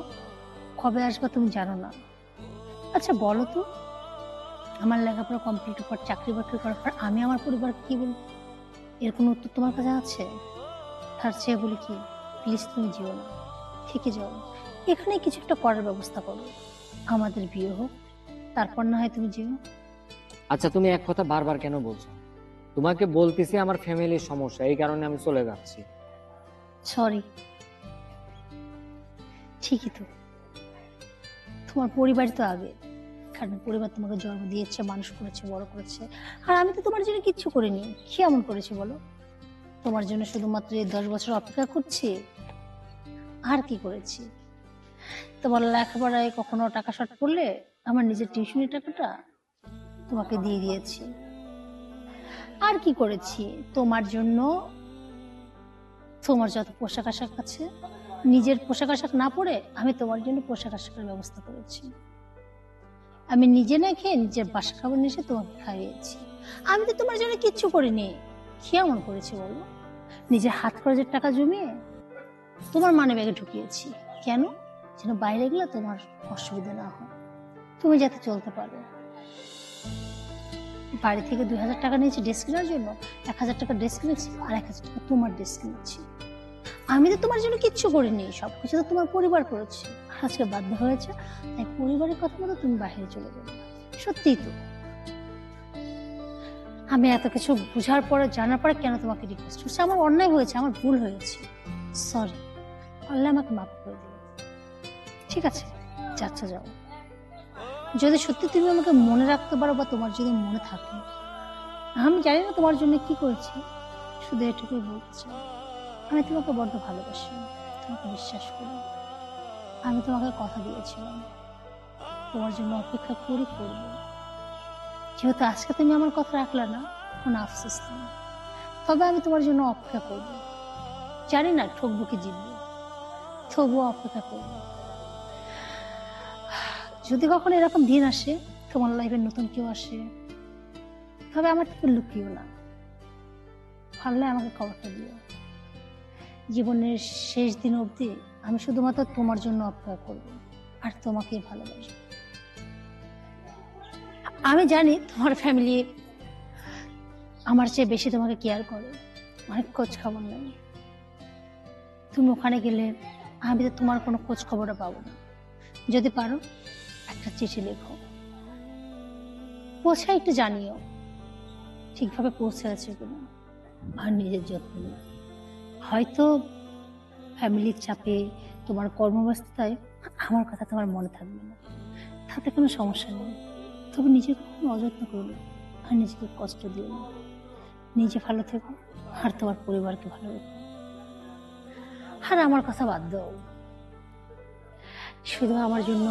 S1: কবে আসবে তুমি জানো না, আচ্ছা বলো তো, আমার লেখাপড়া কমপ্লিট পর চাকরি বাকরি করার পর আমি আমার পরিবারকে কি বলবো? এর কোনো উত্তর তোমার কাছে আছে? তার চেয়ে বলি কি, প্লিজ তুমি যেও না, থেকে যাও, এখানে কিছু একটা করার ব্যবস্থা করো, আমাদের বিয়ে হোক, তারপর না হয় তুমি যেও।
S2: আচ্ছা তুমি এক কথা বারবার কেন বলছো? তোমাকে বলতেছি আমার ফ্যামিলির সমস্যা, এই কারণে আমি চলে যাচ্ছি।
S1: সরি, ঠিকই তো, তোমার পরিবার তো আগে, কারণ পরিবার তোমাকে জন্ম দিয়েছে, মানুষ করেছে, বড় করেছে, আর আমি তো তোমার জন্য কিচ্ছু করিনি। কি এমন করেছি বলো? তোমার জন্য শুধুমাত্র এই 10 বছর অপেক্ষা করছি, আর কি করেছি? তোমার লেখাপড়ায় কখনো টাকা শর্ট পড়লে আমার নিজের টিউশনের টাকাটা তোমাকে দিয়ে দিয়েছি। আর কি করেছি? তোমার জন্য তোমার যত পোশাক আশাক আছে, নিজের পোশাক আশাক না পরে আমি তোমার জন্য পোশাক আশাকের ব্যবস্থা করেছি। আমি নিজে না খেয়ে নিজের বাসা খাবার নিয়ে এসে তোমাকে খাইয়েছি। আমি তো তোমার জন্য কিচ্ছু করিনি। কি এমন করেছি বলো? নিজের হাত খরচের টাকা জমিয়ে তোমার মানি ব্যাগে ঢুকিয়েছি। কেন? যেন বাইরে গেলে তোমার অসুবিধা না হয়, তুমি যাতে চলতে পারো। বাড়ি থেকে 2000 টাকা নিয়েছি ড্রেস কেনার জন্য, 1000 টাকা ড্রেস কিনেছি, আর 1000 টাকা তোমার ড্রেস কিনেছি। আমি তো তোমার জন্য কিচ্ছু করিনি, সবকিছু তো তোমার পরিবার করেছে। আজকে বাধ্য হয়েছে, তাই পরিবারের কথা মতো তুমি বাইরে চলে যাবে। সত্যিই তো, আমি এত কিছু বুঝার পরে, জানার পরে কেন তোমাকে রিকোয়েস্ট করছি? আমার অন্যায় হয়েছে, আমার ভুল হয়েছে, সরি। আল্লাহ আমাকে মাফ করে দিবে। ঠিক আছে, যাচ্ছা যাও। যদি সত্যি তুমি আমাকে মনে রাখতে পারো, বা তোমার যদি মনে থাকে, আমি জানি না তোমার জন্য কি করেছি, শুধু এটুকুই বলতে চাই, আমি তোমাকে বড্ড ভালোবাসি, তোমাকে বিশ্বাস করি। আমি তোমাকে কথা দিয়েছিলাম তোমার জন্য অপেক্ষা করি, করবো। যেহেতু আজকে তুমি আমার কথা রাখলে না, কোনো আফসোস নেই, তবে আমি তোমার জন্য অপেক্ষা করবো। জানি না ঠকবো কি জিতবো, তবুও অপেক্ষা করবো। যদি কখনো এরকম দিন আসে, তোমার লাইফে নতুন কেউ আসে, তবে আমার থেকে লুকিও না, পারলে আমাকে খবরটা দিও। জীবনের শেষ দিন অবধি আমি শুধুমাত্র তোমার জন্য অপেক্ষা করবো, আর তোমাকেই ভালোবাসবো। আমি জানি তোমার ফ্যামিলি আমার চেয়ে বেশি তোমাকে কেয়ার করে, অনেক খোঁজ খবর নেই। তুমি ওখানে গেলে আমি তো তোমার কোনো খোঁজ খবরও পাবো না, যদি পারো একটা চিঠি লেখো, পৌঁছায় একটু জানিও ঠিকভাবে পৌঁছে আছে কিনা। আর নিজের যত্ন নিও। হয়তো ফ্যামিলির চাপে, তোমার কর্মব্যস্ততায় আমার কথা তোমার মনে থাকবে না, তাতে কোনো সমস্যা নেই। তবে নিজেকে কোনো অযত্ন করো না, আর নিজেকে কষ্ট দিও না। নিজে ভালো থেকো, আর তোমার পরিবারকে ভালো রেখো। আর আমার কথা বাদ দাও, শুধু আমার জন্য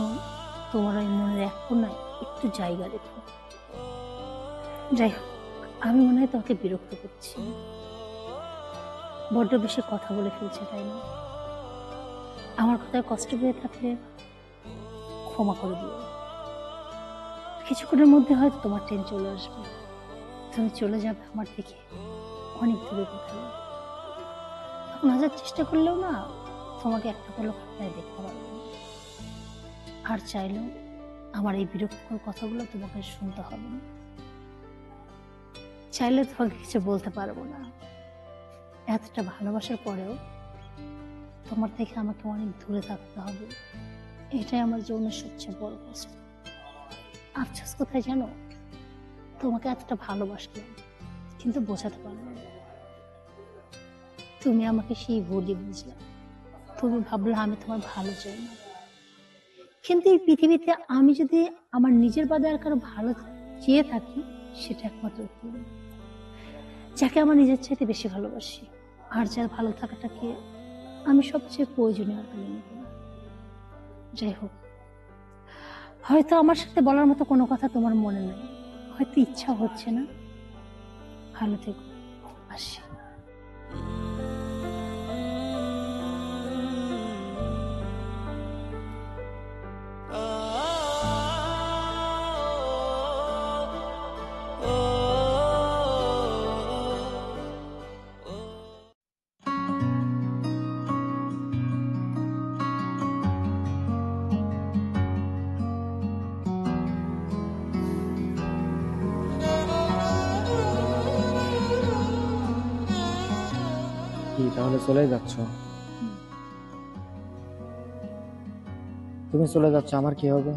S1: তোমার ওই মনের এক কোণায় একটু জায়গা রেখো। যাই হোক, আমি মনে হয় তোমাকে বিরক্ত করছি, বড্ড বেশি কথা বলে ফেলছে, তাই না? আমার কথায় কষ্ট পেয়ে থাকলে ক্ষমা করে দিও। কিছুক্ষণের মধ্যে হয়তো তোমার ট্রেন চলে আসবে, তুমি চলে যাবে আমার থেকে অনেক দূরে কোথাও। তখন হাজার চেষ্টা করলেও না তোমাকে একটা পলক আপনায় দেখতে পারবো না। আর চাইলেও আমার এই বিরক্তিকর কথাগুলো তোমাকে শুনতে হবে না। চাইলে তোমাকে কিছু বলতে পারবো না। এতটা ভালোবাসার পরেও তোমার থেকে আমাকে অনেক দূরে থাকতে হবে, এটাই আমার জীবনের সবচেয়ে বড় কষ্ট। আফসোস কোথায় জানো, তোমাকে এতটা ভালোবাসলাম কিন্তু বোঝাতে পারলাম না। তুমি আমাকে সেই ভুলই বুঝলা। তুমি ভাবলা আমি তোমার ভালো চাই না, কিন্তু এই পৃথিবীতে আমি যদি আমার নিজের বাদে আর কারো ভালো চেয়ে থাকি, সেটা একমাত্র তুমি, যাকে আমার নিজের চাইতে বেশি ভালোবাসি, আর যার ভালো থাকাটাকে আমি সবচেয়ে প্রয়োজনীয় মনে করি। যাই হোক, হয়তো আমার সাথে বলার মতো কোনো কথা তোমার মনে নেই, হয়তো ইচ্ছা হচ্ছে না। ভালো থেকো, আসি।
S2: কি তাহলে চলে যাচ্ছ? তুমি চলে যাচ্ছ, আমার কি হবে?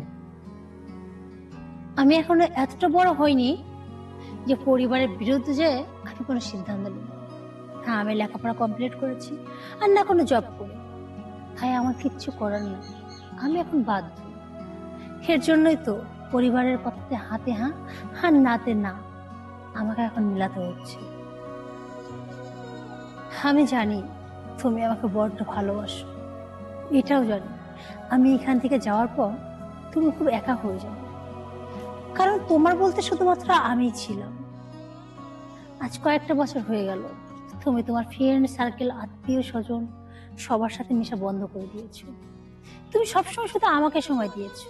S1: আমি এখনো এতটা বড় হইনি যে পরিবারের বিরুদ্ধে যে আমি কোনো সিদ্ধান্ত নেব। হ্যাঁ, আমি লেখাপড়া কমপ্লিট করেছি, আর না কোনো জব করি, তাই আমার কিচ্ছু করার নেই। আমি এখন বাধ্য। এর জন্যই তো পরিবারের কথাতে হাতে হা আর নাতে না আমাকে এখন মিলাতে হচ্ছে। আমি জানি তুমি আমাকে বড্ড ভালোবাসো, এটাও জানি আমি এখান থেকে যাওয়ার পর তুমি খুব একা হয়ে যাবে, কারণ তোমার বলতে শুধুমাত্র আমিই ছিলাম। আজ কয়েকটা বছর হয়ে গেল তুমি তোমার ফ্রেন্ড সার্কেল, আত্মীয় স্বজন সবার সাথে মেশা বন্ধ করে দিয়েছো। তুমি সবসময় শুধু আমাকে সময় দিয়েছো।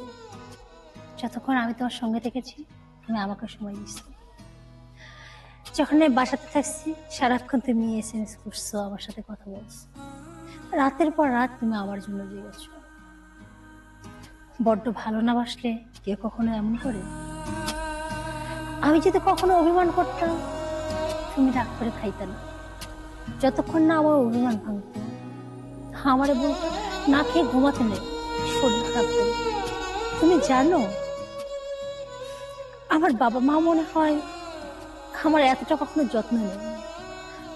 S1: যতক্ষণ আমি তোমার সঙ্গে থেকেছি তুমি আমাকে সময় দিচ্ছ। যখন আমি বাসাতে থাকছি সারাক্ষণ তুমি SMS করছো, আমার সাথে কথা বলছো, রাতের পর রাত তুমি আমার জন্য জেগেছো। বড্ড ভালো না বাসলে কে কখনো এমন করে? আমি যদি কখনো অভিমান করতাম তুমি রাগ করে খাইতে না, যতক্ষণ না আমার অভিমান ভাঙতো। আমারে বলতো না খেয়ে ঘুমাতে নেই, শরীর খারাপ করে। তুমি জানো আমার বাবা মা মনে হয় আমার এতটা কখনো যত্ন নেই।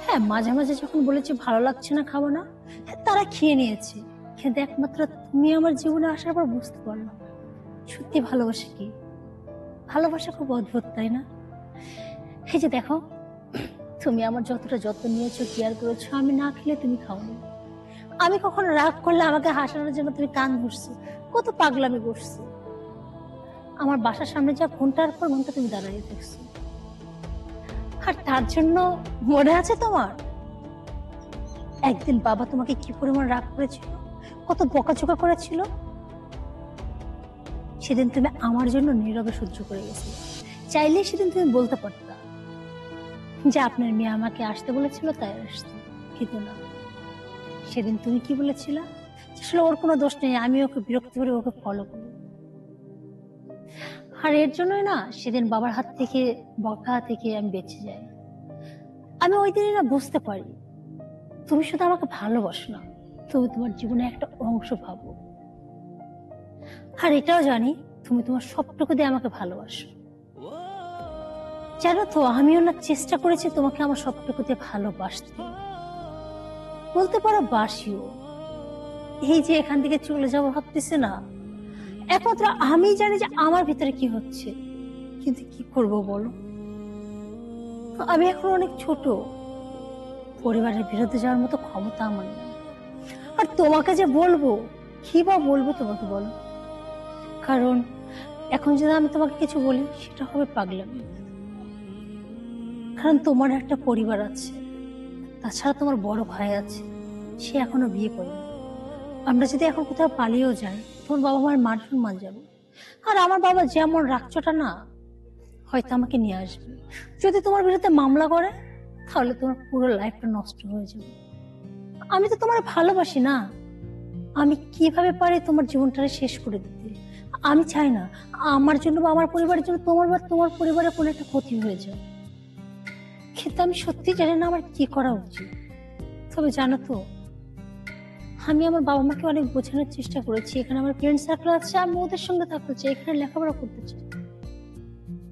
S1: হ্যাঁ, মাঝে মাঝে যখন বলেছি ভালো লাগছে না খাবো না, হ্যাঁ, তারা খেয়ে নিয়েছে, কিন্তু একমাত্র তুমি আমার জীবনে আসার পর বুঝতে পারলাম সত্যি ভালোবাসা কি। ভালোবাসা খুব অদ্ভুত, তাই না? এই যে দেখো, তুমি আমার যতটা যত্ন নিয়েছো, কেয়ার করেছো, আমি না খেলে তুমি খাওনি। আমি কখনো রাগ করলে আমাকে হাসানোর জন্য তুমি কান ধরছো, কত পাগলামি করছো। আমার বাসার সামনে যা ঘন্টার পর ঘন্টা তুমি দাঁড়িয়ে দেখছো, আর তার জন্য মনে আছে তোমার একদিন বাবা তোমাকে কি পরিমাণ রাগ করেছিল, কত বকাঝকা করেছিল। সেদিন তুমি আমার জন্য নীরবে সহ্য করে গেছিলে। চাইলে সেদিন তুমি বলতে পারতা যে আপনার মেয়ে আমাকে আসতে বলেছিল তাই আসতো, কিন্তু না। সেদিন তুমি কি বলেছিলা, আসলে ওর কোনো দোষ নেই, আমি ওকে বিরক্ত করে ওকে ফলো করি। আর এর জন্যই না সেদিন বাবার হাত থেকে, বকা থেকে আমি বেঁচে যাই। আমি ওই দিনই না বুঝতে পারি তুমি শুধু আমাকে ভালোবাসো না, তুমি তোমার জীবনে একটা অংশ ভাবো। আর এটাও জানি তুমি তোমার সবটুকু দিয়ে আমাকে ভালোবাসো। জানো তো আমিও না চেষ্টা করেছি তোমাকে আমার সবটুকু দিয়ে ভালোবাসতে, বলতে পারো বাসিও। এই যে এখান থেকে চলে যাবো ভাবতেছি না, একমাত্র আমি জানি যে আমার ভিতরে কি হচ্ছে, কিন্তু কি করব বলো? আমি এখন অনেক ছোট, পরিবারের বিরুদ্ধে যাওয়ার মতো ক্ষমতা আমার নেই। আর তোমাকে যে বলবো, কি বা বলবো তোমাকে বলো? কারণ এখন যদি আমি তোমাকে কিছু বলি সেটা হবে পাগলামি। কারণ তোমার একটা পরিবার আছে, তাছাড়া তোমার বড় ভাই আছে, সে এখনো বিয়ে করেনি। আমরা যদি এখন কোথাও পালিয়েও যাই, তোমার বাবা মার মান সম্মান যাবে। আর আমার বাবা যেমন রাগচটা না, হয়তো আমাকে নিয়ে আসবে। যদি তোমার বিরুদ্ধে মামলা করে, তাহলে তোমার পুরো লাইফটা নষ্ট হয়ে যাবে। আমি তো তোমার ভালোবাসি না, আমি কিভাবে পারি তোমার জীবনটা শেষ করে দিতে? আমি চাই না আমার জন্য বা আমার পরিবারের জন্য তোমার বা তোমার পরিবারের কোনো একটা ক্ষতি হয়ে যায়। কিন্তু আমি সত্যি জানি না আমার কি করা উচিত। তবে জানো তো, আমি আমার বাবা মাকে অনেক বোঝানোর চেষ্টা করেছি। এখানে আমার ফ্রেন্ড সার্কেল আছে, আমি ওদের সঙ্গে থাকতে চাই, এখানে লেখাপড়া করতে চাই।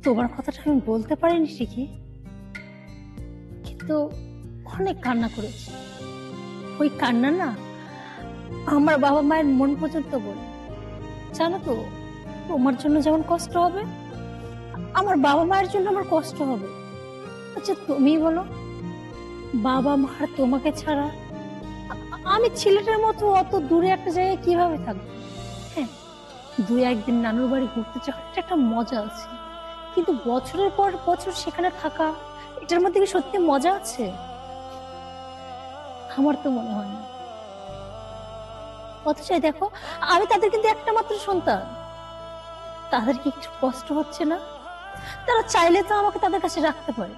S1: তোমার কথাটা আমি বলতে পারিনি ঠিকই, কিন্তু অনেক কান্না করেছি। ওই কান্না না আমার বাবা মায়ের মন পর্যন্ত বলে। জানো তো, তোমার জন্য যেমন কষ্ট হবে, আমার বাবা মায়ের জন্য আমার কষ্ট হবে। আচ্ছা তুমি বলো, বাবা মার তোমাকে ছাড়া আমি ছেলেটার মতো অত দূরে একটা জায়গায় কিভাবে থাকবো? হ্যাঁ, 2-1 দিন নানুর বাড়ি ঘুরতে যাওয়ার একটা মজা আছে, কিন্তু বছরের পর বছর সেখানে থাকা, এটার মধ্যে কি সত্যি মজা আছে? আমার তো মনে হয় না। অথচ দেখো, আমি তাদের কিন্তু একটা মাত্র সন্তান। তাদের কি একটু কষ্ট হচ্ছে না? তারা চাইলে তো আমাকে তাদের কাছে রাখতে পারে,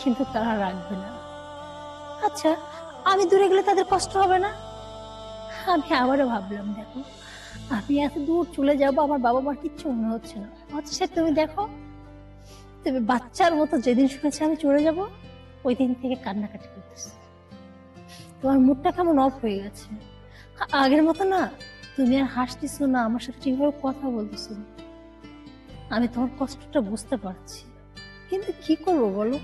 S1: কিন্তু তারা রাখবে না। আচ্ছা, আমি দূরে গেলে তাদের কষ্ট হবে না? আমি আবারও ভাবলাম, দেখো আমি এত দূর চলে যাবো, আমার বাবা মার কিচ্ছু মনে হচ্ছে না। অথচ তুমি দেখো, তুমি বাচ্চার মতো যেদিন শুনেছি আমি চলে যাব, ওই দিন থেকে কান্নাকাটি করতেছে। তোমার মুডটা কেমন অফ হয়ে গেছে, আগের মতো না। তুমি আর হাসতেছো না, আমার সাথে ঠিকভাবে কথা বলতেছো না। আমি তোমার কষ্টটা বুঝতে পারছি, কিন্তু কি করবো বলো?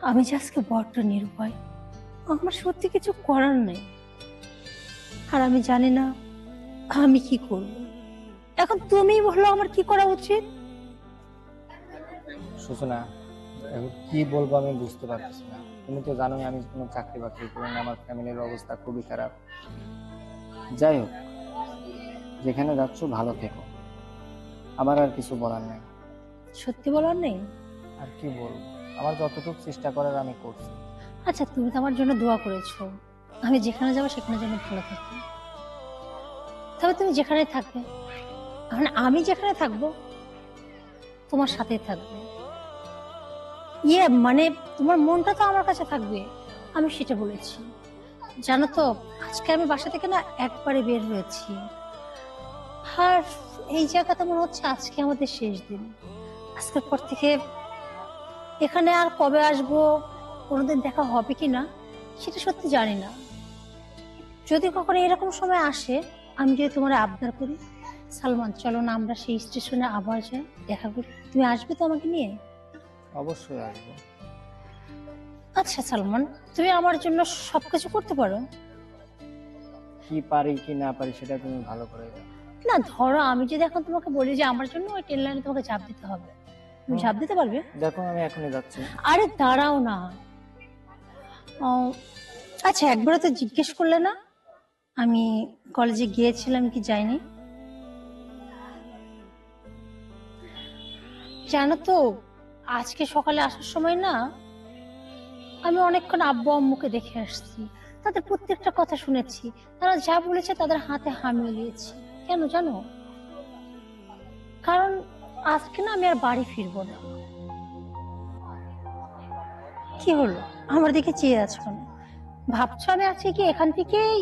S1: আমি যে আজকে বড্ড নিরুপায়, আমার সত্যি কিছু করার নেই। আর আমি জানি না আমি কি করব। এখন তুমি বলো আমার কি করা উচিত?
S2: সূচনা, এখন কি বলবো আমি বুঝতে পারছি না। তুমি তো জানোই আমি কোনো চাকরি বাকরি করি না, আমার ফ্যামিলির অবস্থা খুবই খারাপ। যাই হোক, যেখানে যাচ্ছ ভালো থেকো, আমার আর কিছু বলার নেই।
S1: সত্যি বলার নেই?
S2: আর কি বলবো, আমার যতটুকু চেষ্টা করার আমি করছি।
S1: আচ্ছা, তুমি তো আমার জন্য দোয়া করেছো, আমি যেখানে যাবো সেখানে যেন ভালো থাকি। তবে তুমি যেখানে থাকবে, মানে আমি যেখানে থাকবো তোমার সাথেই থাকবে। মানে তোমার মনটা তো আমার কাছে থাকবে, আমি সেটা বলেছি। জানো তো, আজকে আমি বাসা থেকে না একবারে বের হয়েছি। আর এই জায়গাতে মনে হচ্ছে আজকে আমাদের শেষ দিন। আজকের পর থেকে এখানে আর কবে আসবো, কোনোদিন দেখা হবে কিনা সেটা সত্যি জানি না। যদি কখনো এরকম সময় আসে, আমি যদি তোমার আবদার করি, সালমান চলো না আমরা সেই স্টেশনে আবার যাই, দেখা করি, তুমি আসবে তো আমাকে নিয়ে?
S2: অবশ্যই আসবো।
S1: আচ্ছা সালমান, তুমি আমার জন্য সবকিছু করতে পারো?
S2: কি পারি কি না পারি সেটা তুমি ভালো করে জানো।
S1: না ধরো আমি যদি এখন তোমাকে বলি যে আমার জন্য ওই ট্রেন লাইনে তোমাকে ঝাঁপ দিতে হবে, তুমি ঝাঁপ দিতে পারবে?
S2: দেখো আমি এখনই যাচ্ছি।
S1: আরে দাঁড়াও না। আচ্ছা, একবারও তো জিজ্ঞেস করলে না আমি কলেজে গিয়েছিলাম কি যাইনি? জানো তো, আজকে সকালে আসার সময় না আমি অনেকক্ষণ আব্বু আম্মুকে দেখে আসছি। তাদের প্রত্যেকটা কথা শুনেছি, তারা যা বলেছে তাদের হাতে হামিয়ে দিয়েছি। কেন জানো? কারণ আজকে না আমি আর বাড়ি ফিরবো না। কি হলো, আমার দিকে চেয়ে আছো কেন? ভাবছো আমি আজকে কি এখান থেকেই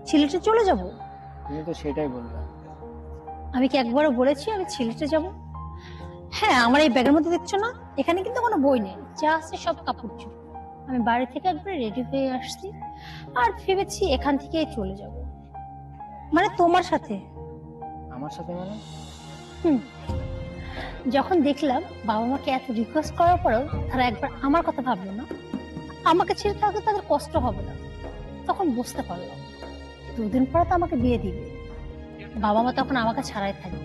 S1: সিলেটে চলে যাব?
S2: তুমি তো সেটাই বললে।
S1: আমি কি একবারও বলেছি আমি সিলেটে যাব? হ্যাঁ, আমার এই ব্যাগের মধ্যে দেখছো না, এখানে কিন্তু কোনো বই নেই, যা আছে সব কাপড় চোপড়। আমি বাড়ি থেকে একবার রেডি হয়ে আসছি আর ভেবেছি এখান থেকেই চলে যাব। মানে তোমার সাথে।
S2: আমার সাথে মানে?
S1: হুম, যখন দেখলাম বাবা মাকে এত রিকোয়েস্ট করার পরেও তারা একবার আমার কথা ভাবলো না, আমাকে ছেড়ে থাকতে তাদের কষ্ট হবে না, তখন বুঝতে পারলাম 2 দিন পরে তো আমাকে বিয়ে দিবে। বাবা মা তখন আমাকে ছাড়াই থাকবে।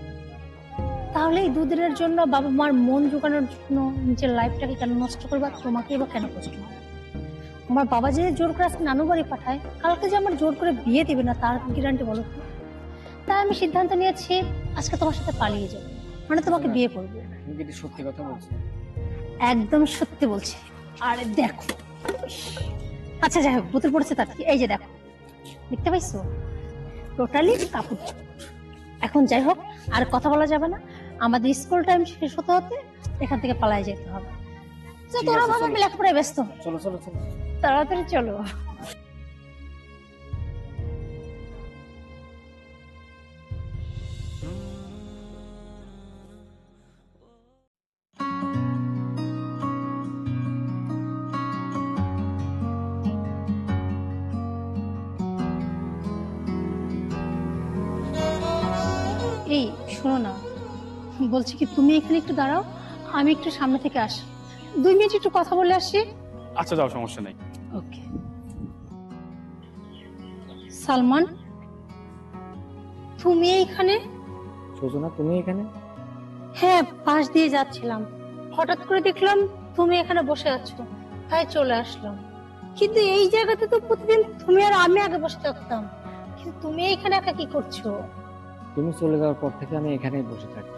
S1: তাহলে এই 2 দিনের জন্য বাবা মার মন জোগানোর জন্য নিজের লাইফটাকে কেন নষ্ট করবে, আর তোমাকে বা কেন কষ্ট হবে? আমার বাবা যে জোর করে আজকে নানু বাড়ি পাঠায়, কালকে যে আমার জোর করে বিয়ে দিবে না তার গ্যারান্টি বলো তো? তাই আমি সিদ্ধান্ত নিয়েছি আজকে তোমার সাথে পালিয়ে যাবো, মানে তোমাকে বিয়ে করবো।
S2: তুমি কি সত্যি কথা বলছো?
S1: একদম সত্যি বলছি। আরে দেখো, আচ্ছা যাই হোক, বোতল পড়েছে তার কি, এই যে দেখো, দেখতে পাইছো? টোটালি কাপড়। এখন যাই হোক, আর কথা বলা যাবে না, আমাদের স্কুল টাইম শেষ হতে হতে এখান থেকে পালায় যেতে হবে। তো
S2: ঠিক
S1: তোরা
S2: আছে,
S1: ভাবে
S2: চলো।
S1: আমি লেখাপড়ায় ব্যস্ত,
S2: চলো চলো চলো।
S1: তাড়াতাড়ি চলো। এই শোনো না, বলছি কি তুমি এখানে একটু দাঁড়াও, আমি একটু সামনে থেকে আসি, 2 মিনিট একটু কথা বলে আসি।
S3: আচ্ছা যাও, সমস্যা নেই।
S1: ওকে। সালমান, তুমি এইখানে?
S2: সুজনা, তুমি এখানে?
S1: হ্যাঁ, পাশ দিয়ে যাচ্ছিলাম, হঠাৎ করে দেখলাম তুমি এখানে বসে আছো, তাই চলে আসলাম। কিন্তু এই জায়গাতে তো প্রতিদিন তুমি আর আমি আগে বসে থাকতাম, কিন্তু তুমি এখানে একা কি করছো?
S2: তুমি চলে যাওয়ার পর থেকে আমি এখানেই বসে থাকি।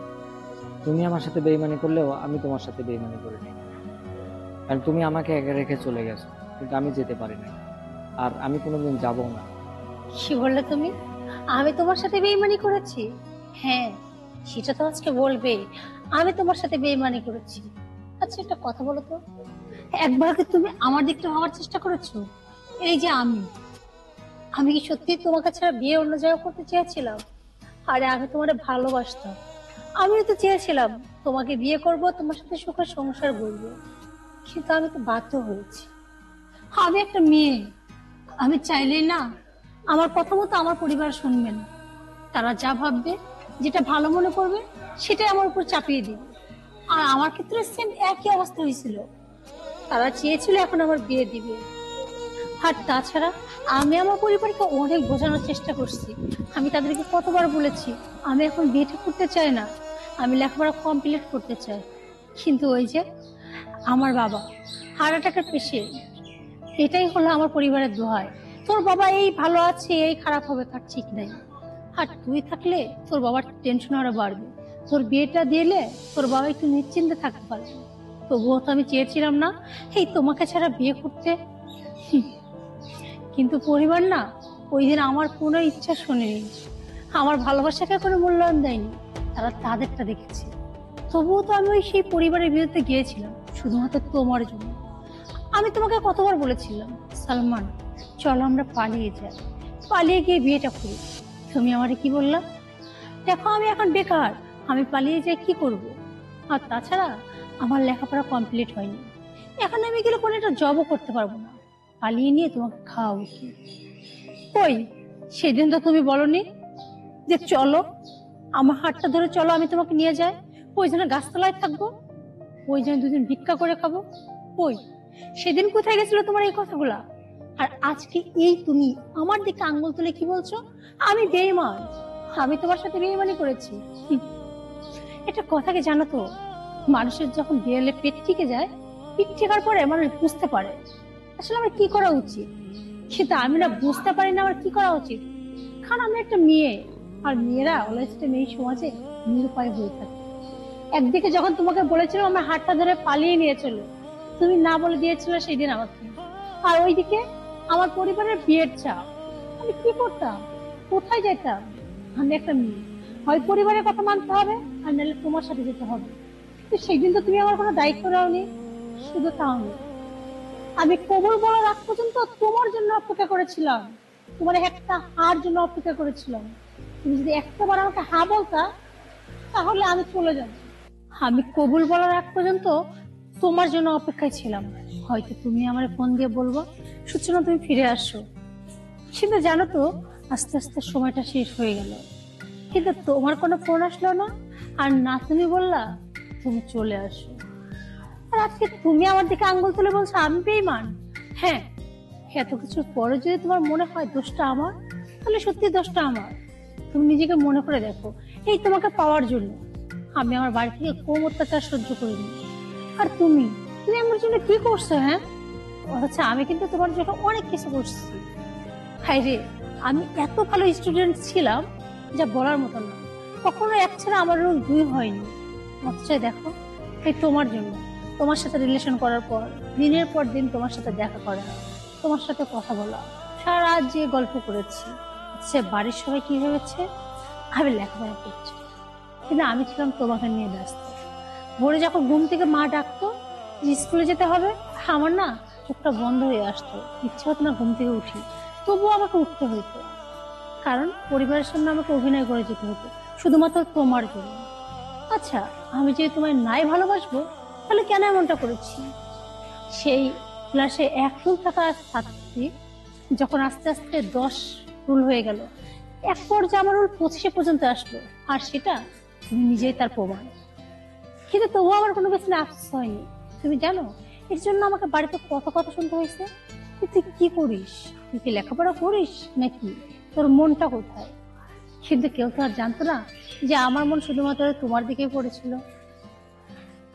S2: তুমি আমার সাথে বেইমানি করলেও আমি তোমার সাথে বেইমানি করিনি। কারণ তুমি আমাকে একা রেখে চলে গেছো, কিন্তু আমি যেতে পারি না, আর আমি কোনোদিন যাবো না।
S1: কি বললে তুমি? আমি তোমার সাথে বেইমানি করেছি? হ্যাঁ, সেটা তো আজকে বলবে আমি তোমার সাথে বেইমানি করেছি। আচ্ছা একটা কথা বলো তো, একবার কি তুমি আমার দিকটা ভাবার চেষ্টা করেছো? এই যে আমি কি সত্যি তোমাকে ছাড়া বিয়ে অন্য জায়গায় করতে চেয়েছিলাম? আরে আমি তোমার ভালোবাসতাম, আমিও তো চেয়েছিলাম তোমাকে বিয়ে করব, তোমার সাথে সুখে সংসার করবো, কিন্তু আমি তো বাধ্য হয়েছি। আমি একটা মেয়ে, আমি চাইলেই না আমার কথা মতো আমার পরিবার শুনবে না, তারা যা ভাববে, যেটা ভালো মনে করবে সেটাই আমার উপর চাপিয়ে দিবে। আর আমার ক্ষেত্রে সেম একই অবস্থা হয়েছিল, তারা চেয়েছিল এখন আমার বিয়ে দিবে। আর তাছাড়া আমি আমার পরিবারকে অনেক বোঝানোর চেষ্টা করছি, আমি তাদেরকে কতবার বলেছি আমি এখন বিয়েটা করতে চাই না, আমি লেখাপড়া কমপ্লিট করতে চাই। কিন্তু ওই যে আমার বাবা হার্ট অ্যাটাকের পেশেন্ট, এটাই হলো আমার পরিবারের দোহাই। তোর বাবা এই ভালো আছে, এই খারাপ হবে তার ঠিক নাই, আর তুই থাকলে তোর বাবার টেনশন আরো বাড়বে, তোর বিয়েটা দিলে তোর বাবা একটু নিশ্চিন্তে থাকতে পারবে। তবুও তো আমি চেয়েছিলাম না এই তোমাকে ছাড়া বিয়ে করতে। কিন্তু পরিবার না ওই দিন আমার কোনো ইচ্ছা শোনেনি, আমার ভালোবাসাকে কোনো মূল্যায়ন দেয়নি, তারা তাদেরটা দেখেছে। তবুও তো আমি ওই সেই পরিবারের বিরুদ্ধে গিয়েছিলাম শুধুমাত্র তোমার জন্য। আমি তোমাকে কতবার বলেছিলাম সালমান চলো আমরা পালিয়ে যাই, পালিয়ে গিয়ে বিয়েটা করি, তুমি আমারে কি বললা? দেখো আমি এখন বেকার, আমি পালিয়ে যাই কি করব? আর তাছাড়া আমার লেখাপড়া কমপ্লিট হয়নি, এখন আমি গেলে কোনো একটা জবও করতে পারবো না, পালিয়ে নিয়ে তোমাকে খাওয়াবো কি? কই সেদিন তো তুমি বলনি যে চলো আমার হাতটা ধরে চলো আমি তোমাকে নিয়ে যাই, ওই জন্য গাছতলায় থাকবো, ওই জন্য 2 দিন ভিক্ষা করে খাবো। ওই সেদিন কোথায় গেছিল তোমার এই কথাগুলা? আর আজকে এই তুমি আমার দিকে আঙ্গুল তুলে কি বলছো আমি বেঈমান, আমি তোমার সাথে বেঈমানি করেছি? এটা কথা কি জানো তো, মানুষের যখন দেয়ালে পেট টিকে যায়, পিঠ ঠেকার পরে মানুষ বুঝতে পারে আসলে আমার কি করা উচিত, সেটা আমি না বুঝতে পারি না আমার কি করা উচিত। কারণ আমি একটা মেয়ে, আর মেয়েরা অলওয়েজ এই সমাজে নিরুপায় হয়ে থাকে। একদিকে যখন তোমাকে বলেছিলাম আমার হাতটা ধরে পালিয়ে নিয়ে চলো, তুমি না বলে দিয়েছিল সেই দিন আমাকে, আর ওইদিকে আমার পরিবারের বিয়ের চাপ, আমি কি করতাম, কোথায় যেতাম? আমি একটা মেয়ে, হয় পরিবারের কথা মানতে হবে আর নাহলে তোমার সাথে যেতে হবে। তো সেই দিন তো তুমি আমার কোনো দায়িত্ব নাওনি। শুধু তাও না, আমি কবর বলার আগ পর্যন্ত তোমার জন্য অপেক্ষা করেছিলাম, তোমার একটা হার জন্য অপেক্ষা করেছিলাম। তুমি যদি একটাবার আমাকে হা বলতা তাহলে আমি চলে যাব। আমি কবুল বলার আগ পর্যন্ত তোমার জন্য অপেক্ষায় ছিলাম, হয়তো তুমি আমার ফোন দিয়ে বলবো সূচনা তুমি ফিরে আসো। কিন্তু জানো তো আস্তে আস্তে সময়টা শেষ হয়ে গেল, কিন্তু তোমার কোনো ফোন আসলো না, আর না তুমি বললা তুমি চলে আসো। আর আজকে তুমি আমার দিকে আঙ্গুল তুলে বলছো আমি বেঈমান। হ্যাঁ, এত কিছুর পরে যদি তোমার মনে হয় দোষটা আমার, তাহলে সত্যি দোষটা আমার। তুমি নিজেকে মনে করে দেখো, এই তোমাকে পাওয়ার জন্য আমি আমার বাড়ি থেকে কম অত্যাচার সহ্য করিনি। আর তুমি তুমি আমার জন্য কি করছো? হ্যাঁ, অথচ আমি কিন্তু তোমার জন্য অনেক কিছু করছি। হাই রে, আমি এত ভালো স্টুডেন্ট ছিলাম যা বলার মতো না। কখনো এক ছাড়া আমার রোল দুই হয়নি। অথচ দেখো, এই তোমার জন্য, তোমার সাথে রিলেশন করার পর দিনের পর দিন তোমার সাথে দেখা করা, তোমার সাথে কথা বলা, সারা রাত যে গল্প করেছি। সে বাড়ির সবাই কি ভেবেছে আমি লেখাপড়া করছি, কিন্তু আমি ছিলাম তোমাকে নিয়ে ব্যস্ত। ভোরে যখন ঘুম থেকে মা ডাকতো যে স্কুলে যেতে হবে, আমার না চোখটা বন্ধ হয়ে আসতো, ইচ্ছে হতো না ঘুম থেকে উঠি, তবুও আমাকে উঠতে হইতো, কারণ পরিবারের সামনে আমাকে অভিনয় করে যেতে হতো শুধুমাত্র তোমার জন্য। আচ্ছা, আমি যদি তোমায় নাই ভালোবাসবো, তাহলে কেন এমনটা করেছি? সেই ক্লাসে 1 রুল থাকা ছাত্রী যখন আস্তে আস্তে 10 রুল হয়ে গেল, এক পর্যায়ে আমার রুল 25 পর্যন্ত আসলো, আর সেটা তুমি নিজেই তার প্রমাণ। কিন্তু তবুও আমার কোনো কিছু আফসোস হয়নি। তুমি জানো এর জন্য আমাকে বাড়িতে কত কথা শুনতে হয়েছে। তুই কি করিস, তুই কি লেখাপড়া করিস নাকি, তোর মনটা কোথায়? কিন্তু কেউ তো আর জানতো না যে আমার মন শুধুমাত্র তোমার দিকেই পড়েছিল।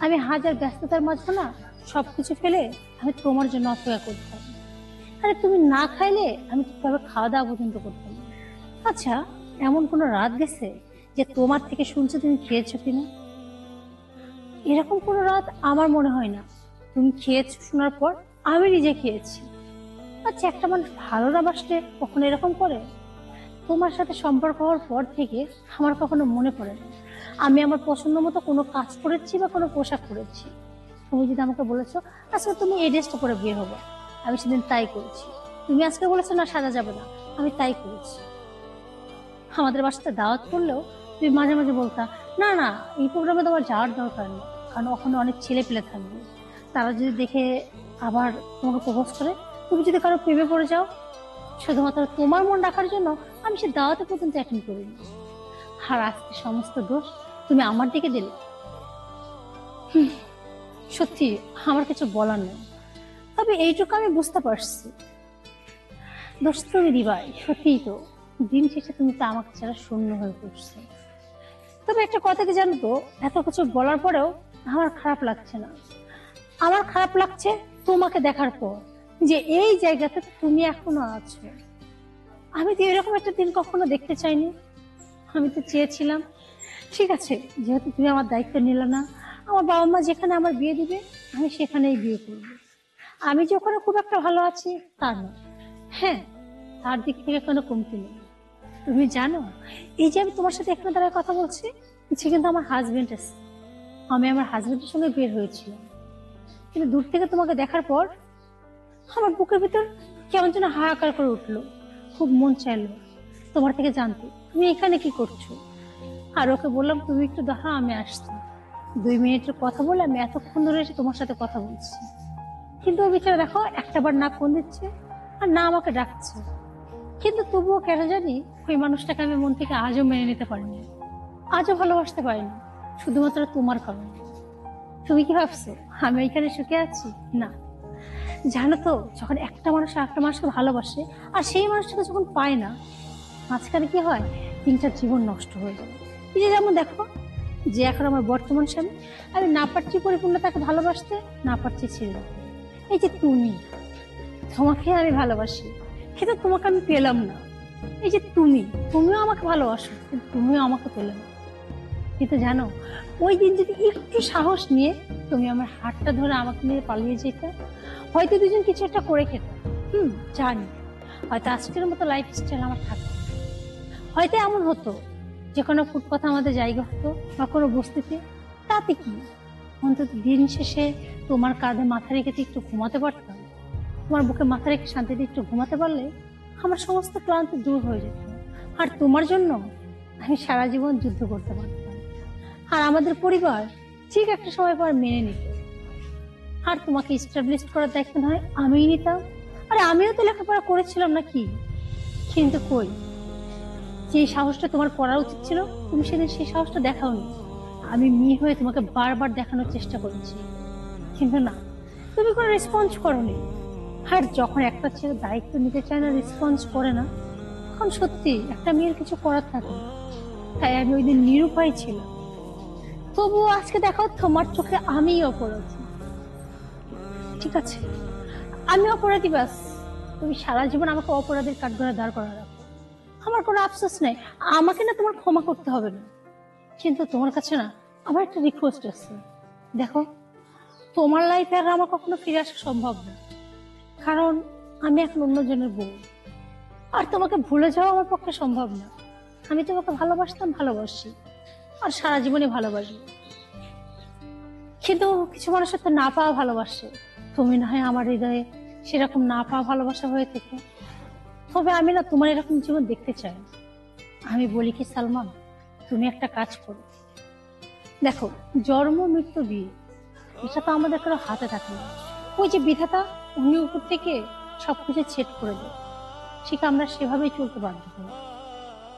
S1: আমি হাজার ব্যস্ততার মাঝে না সবকিছু ফেলে আমি তোমার জন্য অপেক্ষা করতাম। আরে তুমি না খাইলে আমি ঠিকভাবে খাওয়া দাওয়া পর্যন্ত করতাম না। আচ্ছা, এমন কোনো রাত গেছে যে তোমার থেকে শুনছো তুমি খেয়েছো কিনা? এরকম কোনো রাত আমার মনে হয় না। তুমি খেয়েছো শোনার পর আমি নিজে খেয়েছি। আচ্ছা, একটা মানুষ ভালো না বাসলে কখনো এরকম করে? তোমার সাথে সম্পর্ক হওয়ার পর থেকে আমার কখনো মনে পড়ে না আমি আমার পছন্দ মতো কোনো কাজ করেছি বা কোনো পোশাক পরেছি। তুমি যদি আমাকে বলেছো আজকে তুমি এই ড্রেসটা পরে বের হবো, আমি সেদিন তাই করেছি। তুমি আজকে বলেছো না সাজা যাবে না, আমি তাই করেছি। আমাদের বাসাতে দাওয়াত করলেও তুমি মাঝে মাঝে বলতা না না, এই প্রোগ্রামে তোমার যাওয়ার দরকার নেই, কারণ ওখানে অনেক ছেলে পেলে থাকবে, তারা যদি দেখে আবার তোমাকে প্রপোজ করে, তুমি যদি কারো প্রেমে পড়ে যাও। শুধুমাত্র তোমার মন রাখার জন্য আমি সে দাওয়াতে পর্যন্ত অ্যাটেন্ড করিনি। আর আজকে সমস্ত দোষ তুমি আমার দিকে দিলে। সত্যি আমার কিছু বলার নেই, তবে এইটুকু আমি বুঝতে পারছি দোষ তুমি দিবাই। সত্যিই তো, দিন শেষে তুমি তো আমাকে ছাড়া শূন্য হয়ে পড়ছো। তবে একটা কথা কি জানো তো, এত কিছু বলার পরেও আমার খারাপ লাগছে না। আমার খারাপ লাগছে তোমাকে দেখার পর যে এই জায়গাতে তুমি এখনো আছো। আমি তো এরকম একটা দিন কখনো দেখতে চাইনি। আমি তো চেয়েছিলাম ঠিক আছে, যেহেতু তুমি আমার দায়িত্ব নিলে না, আমার বাবা মা যেখানে আমার বিয়ে দিবে আমি সেখানেই বিয়ে করবো। আমি যে ওখানে খুব একটা ভালো আছি তা না, হ্যাঁ, তার দিক থেকে কোনো কমতি নেই। তুমি জানো এই যে আমি তোমার সাথে এখানে দাঁড়ায় কথা বলছি, সে কিন্তু আমার হাজবেন্ড আছে। আমি আমার হাজবেন্ডের সঙ্গে বের হয়েছিলাম, কিন্তু দূর থেকে তোমাকে দেখার পর আমার বুকের ভিতর কেমন যেন হাহাকার করে উঠলো। খুব মন চাইলো তোমার থেকে জানতে তুমি এখানে কি করছো। আর ওকে বললাম তুমি একটু দাঁড়াও, আমি আসছি। 2 মিনিটের কথা বলে আমি এতক্ষণ ধরে এসে তোমার সাথে কথা বলছি। কিন্তু ও বিচারা দেখো, একটাবার না ফোন দিচ্ছে আর না আমাকে ডাকছে। কিন্তু তবুও কেন জানি ওই মানুষটাকে আমি মন থেকে আজও মেনে নিতে পারিনি, আজও ভালোবাসতে পারিনি, শুধুমাত্র তোমার কারণে। তুমি কি ভাবছো আমি এখানে সুখে আছি? না। জানো তো, যখন একটা মানুষ একটা মানুষকে ভালোবাসে আর সেই মানুষটাকে যখন পায় না, মাঝখানে কি হয়, 3টা জীবন নষ্ট হয়ে যায়। এই যে যেমন দেখো, যে এখন আমার বর্তমান স্বামী, আমি না পারছি পরিপূর্ণ তাকে ভালোবাসতে, না পারছি ছেড়ে দিতে। এই যে তুমি, তোমাকে আমি ভালোবাসি কিন্তু তোমাকে আমি পেলাম না। এই যে তুমিও আমাকে ভালোবাসো কিন্তু তুমিও আমাকে পেলে না। কিন্তু জানো, ওই দিন যদি একটু সাহস নিয়ে তুমি আমার হাতটা ধরে আমাকে নিয়ে পালিয়ে যেতে, হয়তো দুজন কিছু একটা করে খেতাম। জানি, হয়তো আজকের মতো লাইফস্টাইল আমার থাকতো। হয়তো এমন হতো যে কোনো ফুটপাথে আমাদের জায়গা হতো বা কোনো বস্তিতে, তাতে কি, অন্তত দিন শেষে তোমার কাঁধে মাথা রেখে একটু ঘুমাতে পারতাম। তোমার বুকে মাথা রেখে শান্তিতে একটু ঘুমাতে পারলে আমার সমস্ত ক্লান্তি দূর হয়ে যেত। আর তোমার জন্য আমি সারা জীবন যুদ্ধ করতে পারতাম। আর আমাদের পরিবার ঠিক একটা সময় পর মেনে নিত। আর তোমাকে এস্টাবলিশ করার দায়িত্ব নয় আমিই নিতাম। আরে আমিও তো লেখাপড়া করেছিলাম নাকি? কিন্তু কই, যে সাহসটা তোমার করা উচিত ছিল তুমি সেদিন সেই সাহসটা দেখাওনি। আমি মেয়ে হয়ে তোমাকে বারবার দেখানোর চেষ্টা করেছি, কিন্তু না, তুমি কোনো রেসপন্স করোনি। আর যখন একটা ছেলে দায়িত্ব নিতে চায় না, রেসপন্স করে না, তখন সত্যি একটা মেয়ের কিছু করার থাকে না। তাই আমি ওই দিন নিরুপায় ছিলাম। তবুও আজকে দেখো তোমার চোখে আমিই অপরাধী। ঠিক আছে, আমি অপরাধী, বাস তুমি সারা জীবন আমাকে অপরাধীর কাঠগড়ায় দাঁড় করা রাখো। আমার কোনো আফসোস নেই, আমাকে না তোমার ক্ষমা করতে হবে না। কিন্তু তোমার কাছে না আমার একটা রিকোয়েস্ট আছে। দেখো, তোমার লাইফে আর আমার কখনো ফিরে আসা সম্ভব না, কারণ আমি এখন অন্যজনের বউ। আর তোমাকে ভুলে যাওয়া আমার পক্ষে সম্ভব না। আমি তোমাকে ভালোবাসতাম, ভালোবাসি, আর সারা জীবনে ভালোবাসবো। কিন্তু কিছু মানুষের তো না পাওয়া ভালোবাসে। তুমি না হয় আমার হৃদয়ে সেরকম না পাওয়া ভালোবাসা হয়ে থেকে, তবে আমি না তোমার এরকম জীবন দেখতে চাই। আমি বলি কি সালমান, তুমি একটা কাজ করো। দেখো, জন্ম মৃত্যু বিয়ে এটা তো আমাদের কারো হাতে থাকে না। ওই যে বিধাতা, উনি উপর থেকে সবকিছু সেট করে দেয়, ঠিক আমরা সেভাবেই চলতে বাধ্য হই।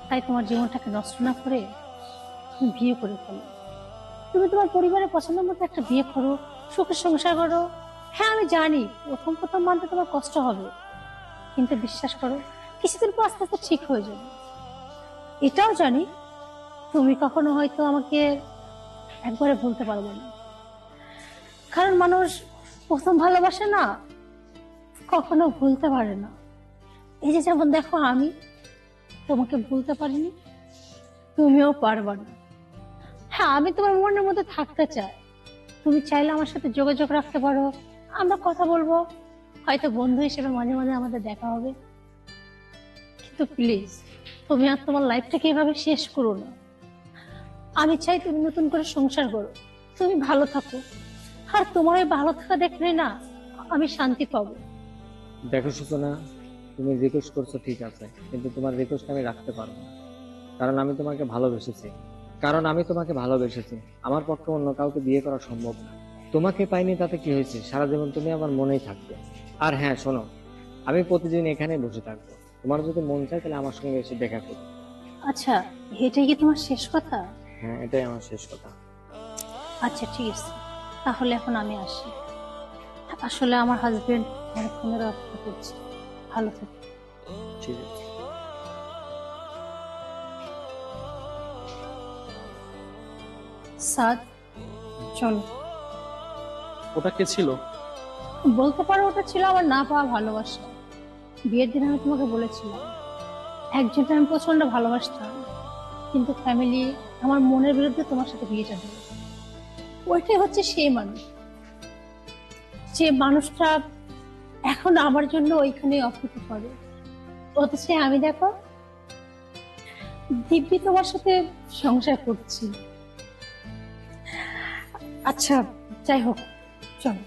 S1: তাই তোমার জীবনটাকে নষ্ট না করে তুমি বিয়ে করে ফেলো। তুমি তোমার পরিবারের পছন্দ মতো একটা বিয়ে করো, সুখের সংসার করো। হ্যাঁ আমি জানি প্রথম প্রথম মানতে তোমার কষ্ট হবে, কিন্তু বিশ্বাস করো কিছুদিন পর আস্তে আস্তে ঠিক হয়ে যাবে। এটাও জানি তুমি কখনো হয়তো আমাকে একবারে ভুলতে পারবে না, কারণ মানুষ প্রথম ভালোবাসে না, কখনো ভুলতে পারে না। এই যে যেমন দেখো, আমি তোমাকে ভুলতে পারিনি, তুমিও পারবা না। হ্যাঁ, আমি তোমার মনের মধ্যে থাকতে চাই। তুমি চাইলে আমার সাথে যোগাযোগ রাখতে পারো, আমরা কথা বলবো, হয়তো বন্ধু হিসেবে মাঝে মাঝে আমাদের দেখা হবে। কিন্তু প্লিজ তুমি আর তোমার লাইফটাকে এভাবে শেষ করো না। আমি চাই তুমি নতুন করে সংসার করো, তুমি ভালো থাকো। আর তোমার ওই ভালো থাকা দেখলে না আমি শান্তি পাবো।
S2: দেখো সূচনা, তুমি রিকোয়েস্ট করছো ঠিক আছে, কিন্তু তোমার রিকোয়েস্ট আমি রাখতে পারবো না। কারণ আমি তোমাকে ভালোবেসেছি। আমার পক্ষে অন্য কাউকে বিয়ে করা সম্ভব না। তোমাকে পাইনি তাতে কি হয়েছে, সারা জীবন তুমি আমার মনেই থাকবে। আর হ্যাঁ শোনো, আমি প্রতিদিন এখানে বসে থাকবো। তোমার যদি মন চায় তাহলে আমার সঙ্গে এসে দেখা করো।
S1: আচ্ছা, এটাই কি তোমার শেষ কথা?
S2: হ্যাঁ, এটাই আমার শেষ কথা।
S1: আচ্ছা ঠিক আছে, তাহলে এখন আমি আসি। আসলে আমার হাজবেন্ড অনেকক্ষণ ধরে অপেক্ষা করছে। ভালো থাকো।
S2: ঠিক আছে।
S1: সাদ, চলো।
S3: ওটা কে ছিল?
S1: বলতে পারো ওটা ছিল আমার না পাওয়া ভালোবাসা। বিয়ের দিন আমি তোমাকে বলেছিলাম একজনকে আমি প্রচন্ড ভালোবাসতাম, কিন্তু ফ্যামিলি আমার মনের বিরুদ্ধে তোমার সাথে বিয়েটা দিল। ওইটাই হচ্ছে সেই মানুষ, যে মানুষটা এখন আমার জন্য ওইখানে অপেক্ষা করে। অথচ আমি দেখো দিব্যি তোমার সাথে সংসার করছি। আচ্ছা যাই হোক, চলো।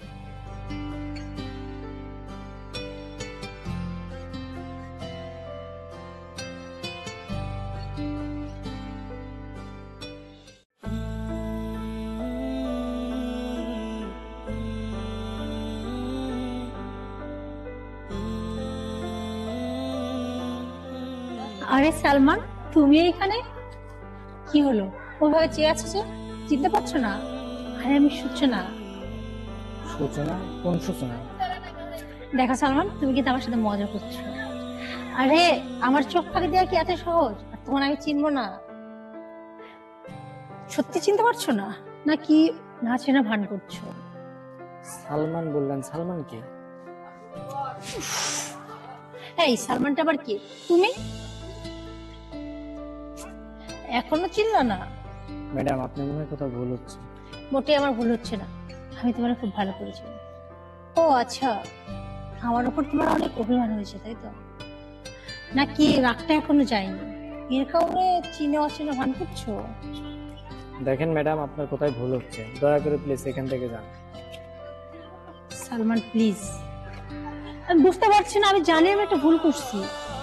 S1: আরে সালমান, তুমি এখানে? কি হলো, ওইভাবে চেয়ে আছো যে? চিনতে পারছো না? আরে আমি সূচনা।
S2: সূচনা? কোন সূচনা?
S1: দেখা সালমান, তুমি কিন্তু আমার সাথে মজা করছো। আরে আমার চোখ ফাঁকি দেওয়া কি এত সহজ? আর তোমার আমি চিনবো না? সত্যি চিনতে পারছো না, নাকি না চেনা ভান করছো?
S2: সালমান বললেন? সালমান কে?
S1: এই সালমানটা আবার কি? তুমি এখনো চিনলা না?
S2: ম্যাডাম, আপনি মনে হয় কোথাও ভুল হচ্ছে।
S1: মোটেই আমার ভুল হচ্ছে না, আমি তোমার খুব ভালো করেছি। ও আচ্ছা, আমার উপর তোমার অনেক অভিমান হয়েছে তাই তো? নাকি রাগটা এখনো যায়নি, এর কারণে চিনে অচেনা ভান করছো?
S2: দেখেন ম্যাডাম, আপনার কোথায় ভুল হচ্ছে, দয়া করে প্লিজ এখান থেকে যান।
S1: সালমান প্লিজ, আমি বুঝতে পারছি না, আমি জানি আমি একটা ভুল করছি,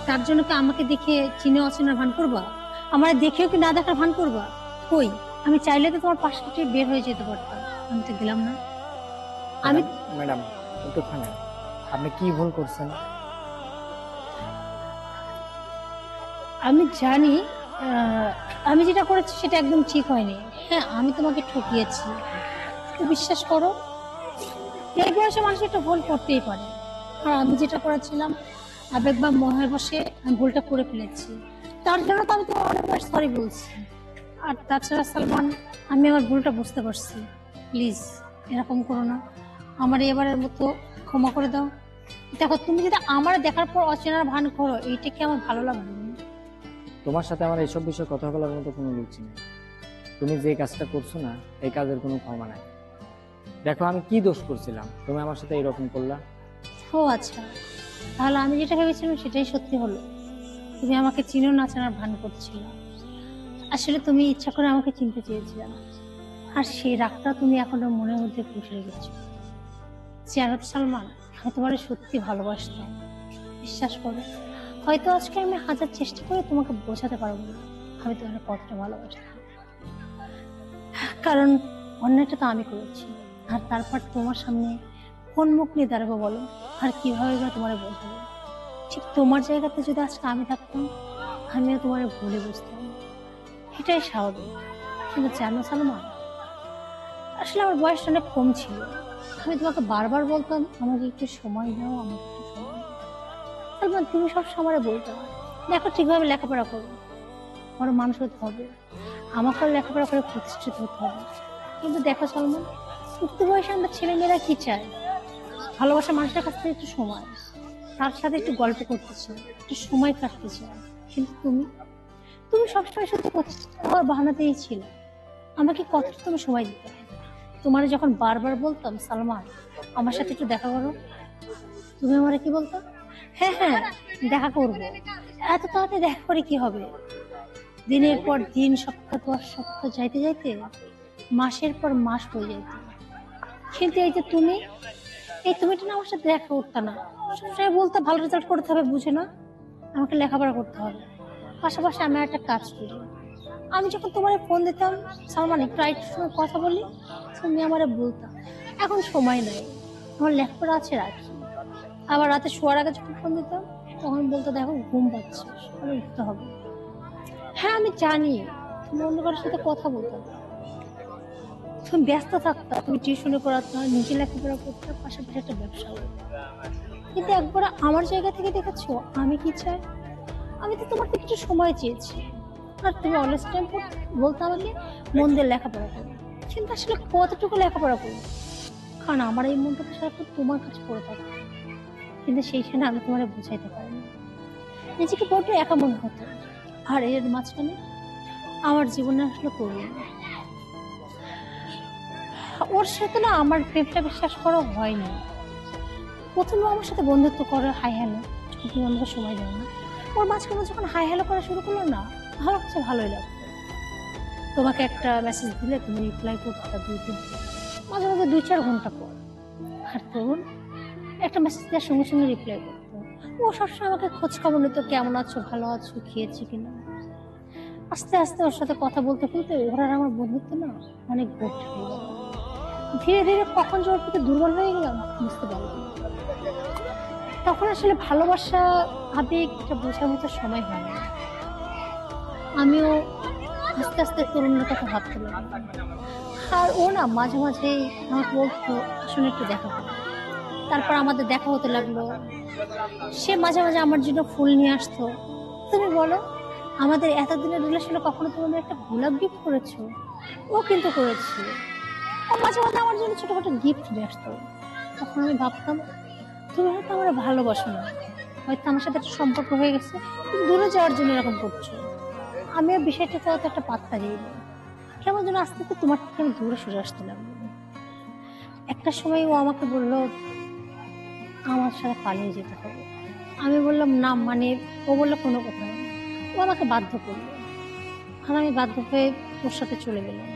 S1: তার জন্য কি আমাকে দেখে চিনে অচেনা ভান করবা? আমার দেখেও কি না দেখার ভান করবা? কই, আমি চাইলে তো তোমার পাশ থেকে বের হয়ে যেতে পারতাম, আমি তো গেলাম না। আমি
S2: ম্যাডাম একটু থামেন, আপনি কি ভুল করছেন?
S1: আমি জানি আহ, আমি যেটা করেছি সেটা একদম ঠিক হয়নি। হ্যাঁ, আমি তোমাকে ঠকিয়েছি, তো বিশ্বাস করো এই বয়সে মানুষ একটা ভুল করতেই পারে। আর আমি যেটা করেছিলাম আবেগ বা মোহের বশে আমি ভুলটা করে ফেলেছি, তার জন্য তো আমি তোমার অনেকবার সরি বলছি। আর তাছাড়া সালমান, আমি আমার ভুলটা বুঝতে পারছি, প্লিজ এরকম করো না, আমার এবারের মতো ক্ষমা করে দাও। দেখো, তুমি যদি আমার দেখার পর অচেনার ভান করো, এইটা কি আমার ভালো লাগবে না?
S2: তোমার সাথে আমার এইসব বিষয়ে কথা বলার মতো কোনো রুচি নেই। তুমি যে কাজটা করছো না, এই কাজের কোনো ক্ষমা নাই। দেখো আমি কি দোষ করছিলাম, তুমি আমার সাথে এরকম করলা?
S1: ও আচ্ছা, তাহলে আমি যেটা ভেবেছিলাম সেটাই সত্যি হলো। তুমি আমাকে চিনো না চেনার ভান করছিলে। আসলে তুমি ইচ্ছা করে আমাকে চিনতে চেয়েছিলে না। আর সেই রাগটা তুমি এখনো মনের মধ্যে পুষে রেখেছো। জানো তো সালমান, আমি তোমার সত্যি ভালোবাসতাম, বিশ্বাস করো। হয়তো আজকে আমি হাজার চেষ্টা করে তোমাকে বোঝাতে পারবো না আমি তোমাকে কতটা ভালোবাসতাম। কারণ অন্যটা তো আমি করেছি। আর তারপর তোমার সামনে কোন মুখ নিয়ে দাঁড়াবো বলো? আর কিভাবে বা তোমার বোঝাবো? ঠিক তোমার জায়গাতে যদি আজকে আমি থাকতাম, আমিও তোমার ভুলে বুঝতাম। এটাই স্বাভাবিক। কিন্তু জানো সালমান, আসলে আমার বয়সটা অনেক কম ছিল। আমি তোমাকে বারবার বলতাম আমাকে একটু সময় দাও, আমাকে একটু সময় দাও। সালমান, তুমি সবসময় আমারে বলতে, দেখো ঠিকভাবে লেখাপড়া করো, বড় মানুষ হতে হবে, আমাকেও লেখাপড়া করে প্রতিষ্ঠিত হতে হবে। কিন্তু দেখো সালমান, উঠতে বয়সে আমরা ছেলেমেয়েরা কি চাই? ভালোবাসা মানুষের কাছ থেকে একটু সময়, তার সাথে একটু গল্প করতে চাই, একটু সময় কাটতে চাই। কিন্তু তুমি তুমি সবসময় শুধু আমার বাহানাতেই ছিল। আমাকে কতটা তুমি সময় দিতে? তোমার যখন বারবার বলতাম সালমান আমার সাথে একটু দেখা করো, তুমি আমারে কি বলতো? হ্যাঁ হ্যাঁ, দেখা করবো। এত তাড়াতাড়ি দেখা করে কি হবে? দিনের পর দিন, সপ্তাহ পর সপ্তাহ যাইতে যাইতে মাসের পর মাস হয়ে যেত। কিন্তু এই যে তুমি, এই তুমিটা না আমার সাথে দেখা করতে না, সবসময় বলতে ভালো রেজাল্ট করতে হবে, বুঝে না আমাকে লেখাপড়া করতে হবে। পাশাপাশি আমি একটা কাজ করি, আমি যখন তোমার ফোন দিতাম সালমান একটু আরেকটু সময় কথা বলি, তুমি আমারে বলতাম এখন সময় নাই, আমার লেখাপড়া আছে, রাখি। আবার রাতে শোয়ার আগে যখন ফোন দিতাম তখন বলতো দেখো ঘুম পাচ্ছে, সকালে উঠতে হবে। হ্যাঁ আমি জানি তুমি অন্য কারোর সাথে কথা বলতে না, তুমি ব্যস্ত থাকতা, তুমি টিউশনে পড়াতে, নিজে লেখাপড়া করতে, পাশাপাশি একটা ব্যবসা করতে। কিন্তু একবার আমার জায়গা থেকে দেখেছো আমি কি চাই? আমি তো তোমার থেকে একটু সময় চেয়েছি। আর তুমি অলওয়েজ টাইম বলতে আমাকে মন দিয়ে লেখাপড়া করো, কিন্তু আসলে কতটুকু লেখাপড়া করবো? কারণ আমার এই মনটা তো সারাক্ষণ তোমার কাছে পড়ে থাকে। কিন্তু সেইখানে আমি তোমার বুঝাইতে পারিনি, নিজেকে বড্ড একা মনে হতো। আর এর মাঝখানে আমার জীবনে আসলে তরুণ, ওর সাথে না আমার প্রেমটা বিশ্বাস করা হয়নি। প্রথমে আমার সাথে বন্ধুত্ব করে হাই হ্যালো, তুমি আমাকে সময় দাও না, ওর মাঝখানে যখন হাই হ্যালো করা শুরু করলো না, আমার কাছে ভালোই লাগতো। তোমাকে একটা মেসেজ দিলে তুমি রিপ্লাই করতে 2-3, মাঝে মাঝে 2-4 ঘন্টা পর। আর তরুণ একটা মেসেজ দেওয়ার সঙ্গে সঙ্গে রিপ্লাই করতো। ও সবসময় আমাকে খোঁজ খবর নিত, কেমন আছো, ভালো আছো, খেয়েছি কিনা। আস্তে আস্তে ওর সাথে কথা বলতে বলতে ওর আর আমার বন্ধুত্ব না অনেক গভীর হয়ে গেল। ধীরে ধীরে কখন যে ওর প্রতি দুর্বল হয়ে গেলাম বুঝতে পারলাম না। তখন আসলে ভালোবাসা আবেগ এটা বোঝার মতো সময় হয় না। আমিও আস্তে আস্তে তরুণের কথা ভাবতে লাগলাম। আর ও না মাঝে মাঝে আমাকে বলতো আসলে একটু দেখা করো। তারপর আমাদের দেখা হতে লাগলো। সে মাঝে মাঝে আমার জন্য ফুল নিয়ে আসতো। তুমি বলো, আমাদের এতদিনের রিলেশনে কখনো তুমি আমাকে একটা গোলাপ গিফট করেছো? ও কিন্তু করেছে। ও মাঝে মাঝে আমার জন্য ছোটখাটো গিফট নিয়ে আসতো। তখন আমি ভাবতাম তুমি হয়তো আমার ভালোবাসো না, হয়তো আমার সাথে একটা সম্পর্ক হয়ে গেছে, তুমি দূরে যাওয়ার জন্য এরকম করছো। আমিও বিষয়টাতে হয়তো একটা পাত্তা দিইনি। কেমন যেন আস্তে আস্তে তোমার থেকে আমি দূরে সরে আসতে লাগলো। একটা সময় ও আমাকে বললো আমার সাথে পালিয়ে যেতে হবে। আমি বললাম না, মানে ও বললো কোনো কথা নেই। ও আমাকে বাধ্য করলো, আর আমি বাধ্য হয়ে ওর সাথে চলে গেলাম।